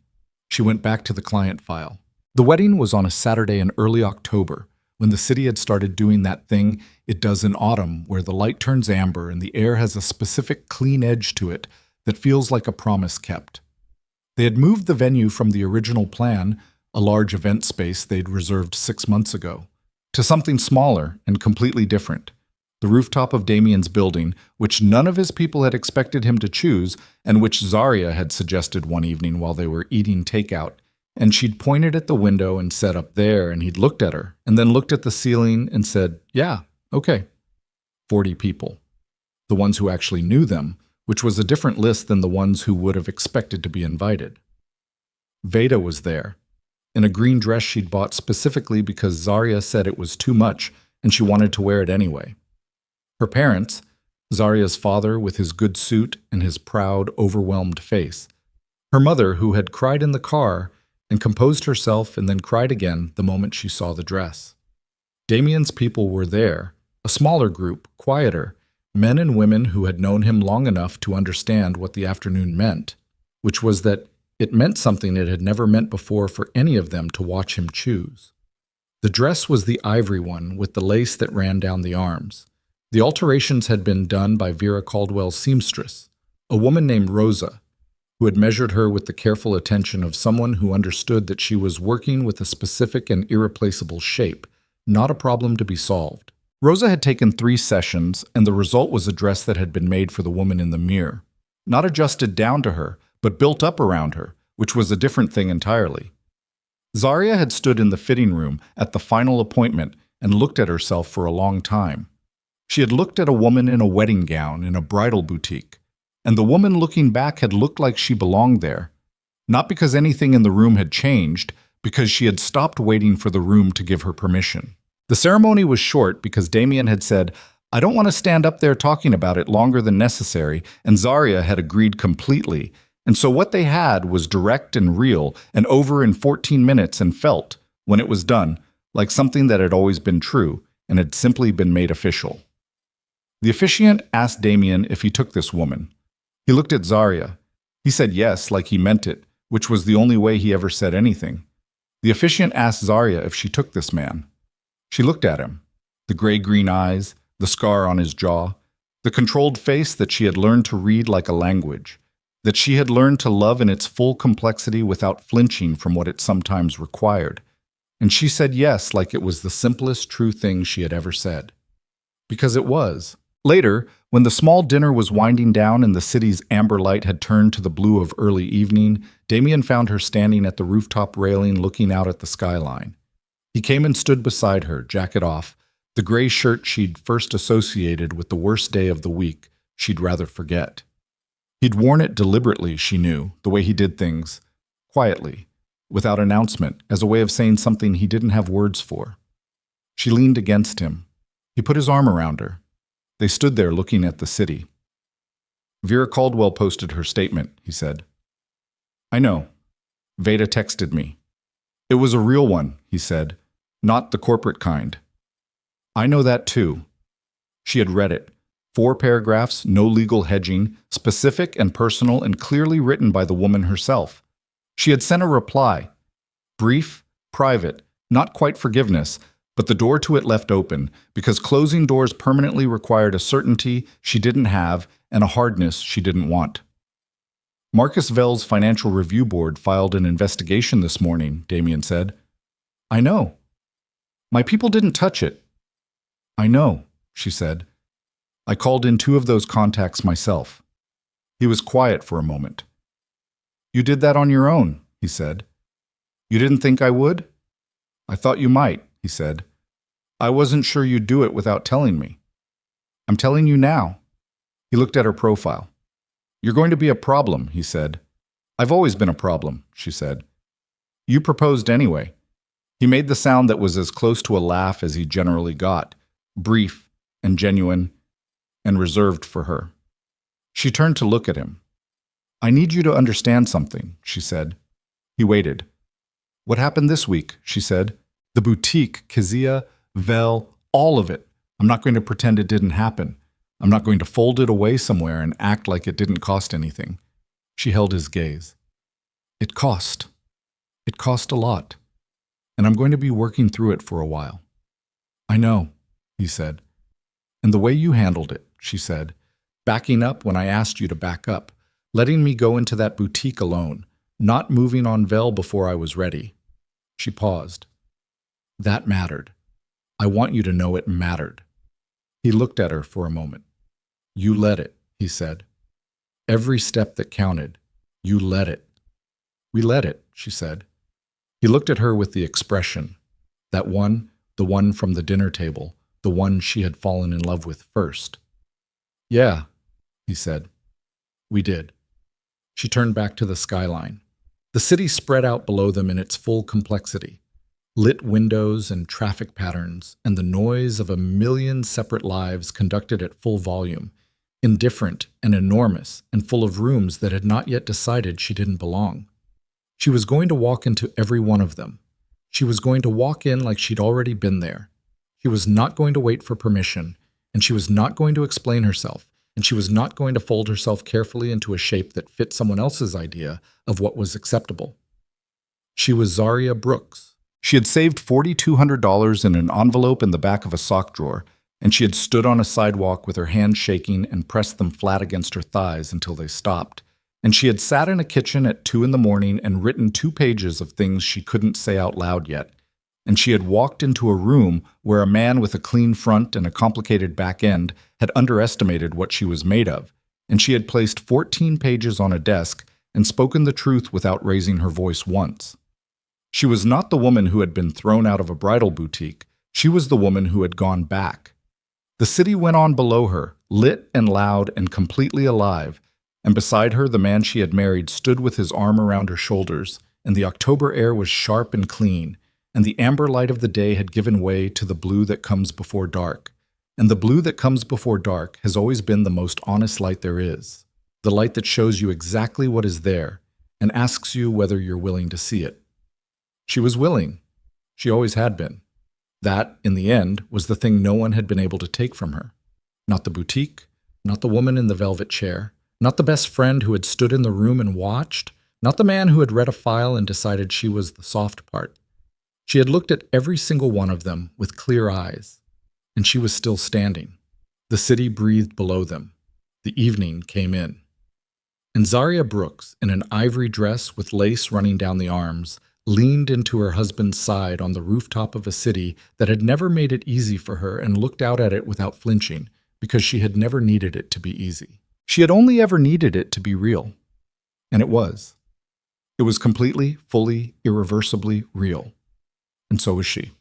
She went back to the client file. The wedding was on a Saturday in early October, when the city had started doing that thing it does in autumn where the light turns amber and the air has a specific clean edge to it that feels like a promise kept. They had moved the venue from the original plan, a large event space they'd reserved 6 months ago, to something smaller and completely different. The rooftop of Damien's building, which none of his people had expected him to choose, and which Zarya had suggested one evening while they were eating takeout, and she'd pointed at the window and said up there, and he'd looked at her, and then looked at the ceiling and said, yeah, okay. 40 people. The ones who actually knew them, which was a different list than the ones who would have expected to be invited. Veda was there, in a green dress she'd bought specifically because Zarya said it was too much and she wanted to wear it anyway. Her parents, Zarya's father with his good suit and his proud, overwhelmed face. Her mother, who had cried in the car and composed herself and then cried again the moment she saw the dress. Damien's people were there, a smaller group, quieter, men and women who had known him long enough to understand what the afternoon meant, which was that it meant something it had never meant before for any of them to watch him choose. The dress was the ivory one with the lace that ran down the arms. The alterations had been done by Vera Caldwell's seamstress, a woman named Rosa, who had measured her with the careful attention of someone who understood that she was working with a specific and irreplaceable shape, not a problem to be solved. Rosa had taken 3 sessions, and the result was a dress that had been made for the woman in the mirror. Not adjusted down to her, but built up around her, which was a different thing entirely. Zarya had stood in the fitting room at the final appointment and looked at herself for a long time. She had looked at a woman in a wedding gown in a bridal boutique, and the woman looking back had looked like she belonged there, not because anything in the room had changed, because she had stopped waiting for the room to give her permission. The ceremony was short because Damien had said, I don't want to stand up there talking about it longer than necessary, and Zarya had agreed completely, and so what they had was direct and real and over in 14 minutes and felt, when it was done, like something that had always been true and had simply been made official. The officiant asked Damien if he took this woman. He looked at Zarya. He said yes, like he meant it, which was the only way he ever said anything. The officiant asked Zarya if she took this man. She looked at him. The gray-green eyes, the scar on his jaw, the controlled face that she had learned to read like a language, that she had learned to love in its full complexity without flinching from what it sometimes required. And she said yes like it was the simplest true thing she had ever said. Because it was. Later, when the small dinner was winding down and the city's amber light had turned to the blue of early evening, Damien found her standing at the rooftop railing looking out at the skyline. He came and stood beside her, jacket off, the gray shirt she'd first associated with the worst day of the week she'd rather forget. He'd worn it deliberately, she knew, the way he did things, quietly, without announcement, as a way of saying something he didn't have words for. She leaned against him. He put his arm around her. They stood there looking at the city. Vera Caldwell posted her statement, he said. I know. Veda texted me. It was a real one, he said, not the corporate kind. I know that too. She had read it. 4 paragraphs, no legal hedging, specific and personal and clearly written by the woman herself. She had sent a reply. Brief, private, not quite forgiveness, but the door to it left open, because closing doors permanently required a certainty she didn't have and a hardness she didn't want. Marcus Vell's Financial Review Board filed an investigation this morning, Damien said. I know. My people didn't touch it. I know, she said. I called in 2 of those contacts myself. He was quiet for a moment. You did that on your own, he said. You didn't think I would? I thought you might, he said. I wasn't sure you'd do it without telling me. I'm telling you now. He looked at her profile. You're going to be a problem, he said. I've always been a problem, she said. You proposed anyway. He made the sound that was as close to a laugh as he generally got, brief and genuine and reserved for her. She turned to look at him. I need you to understand something, she said. He waited. What happened this week, she said. The boutique, Kezia, Vell, all of it. I'm not going to pretend it didn't happen. I'm not going to fold it away somewhere and act like it didn't cost anything. She held his gaze. It cost. It cost a lot. And I'm going to be working through it for a while. I know, he said. And the way you handled it, she said, backing up when I asked you to back up, letting me go into that boutique alone, not moving on Vell before I was ready. She paused. That mattered. I want you to know it mattered. He looked at her for a moment. You led it, he said. Every step that counted, you led it. We led it, she said. He looked at her with the expression, that one, the one from the dinner table, the one she had fallen in love with first. Yeah, he said. We did. She turned back to the skyline. The city spread out below them in its full complexity. Lit windows and traffic patterns, and the noise of a million separate lives conducted at full volume, indifferent and enormous and full of rooms that had not yet decided she didn't belong. She was going to walk into every one of them. She was going to walk in like she'd already been there. She was not going to wait for permission, and she was not going to explain herself, and she was not going to fold herself carefully into a shape that fit someone else's idea of what was acceptable. She was Zaria Brooks. She had saved $4,200 in an envelope in the back of a sock drawer, and she had stood on a sidewalk with her hands shaking and pressed them flat against her thighs until they stopped. And she had sat in a kitchen at 2 a.m. and written 2 pages of things she couldn't say out loud yet. And she had walked into a room where a man with a clean front and a complicated back end had underestimated what she was made of. And she had placed 14 pages on a desk and spoken the truth without raising her voice once. She was not the woman who had been thrown out of a bridal boutique. She was the woman who had gone back. The city went on below her, lit and loud and completely alive, and beside her the man she had married stood with his arm around her shoulders, and the October air was sharp and clean, and the amber light of the day had given way to the blue that comes before dark. And the blue that comes before dark has always been the most honest light there is, the light that shows you exactly what is there and asks you whether you're willing to see it. She was willing. She always had been. That, in the end, was the thing no one had been able to take from her. Not the boutique, not the woman in the velvet chair, not the best friend who had stood in the room and watched, not the man who had read a file and decided she was the soft part. She had looked at every single one of them with clear eyes, and she was still standing. The city breathed below them. The evening came in. And Zaria Brooks, in an ivory dress with lace running down the arms, leaned into her husband's side on the rooftop of a city that had never made it easy for her and looked out at it without flinching, because she had never needed it to be easy. She had only ever needed it to be real. And it was. It was completely, fully, irreversibly real. And so was she.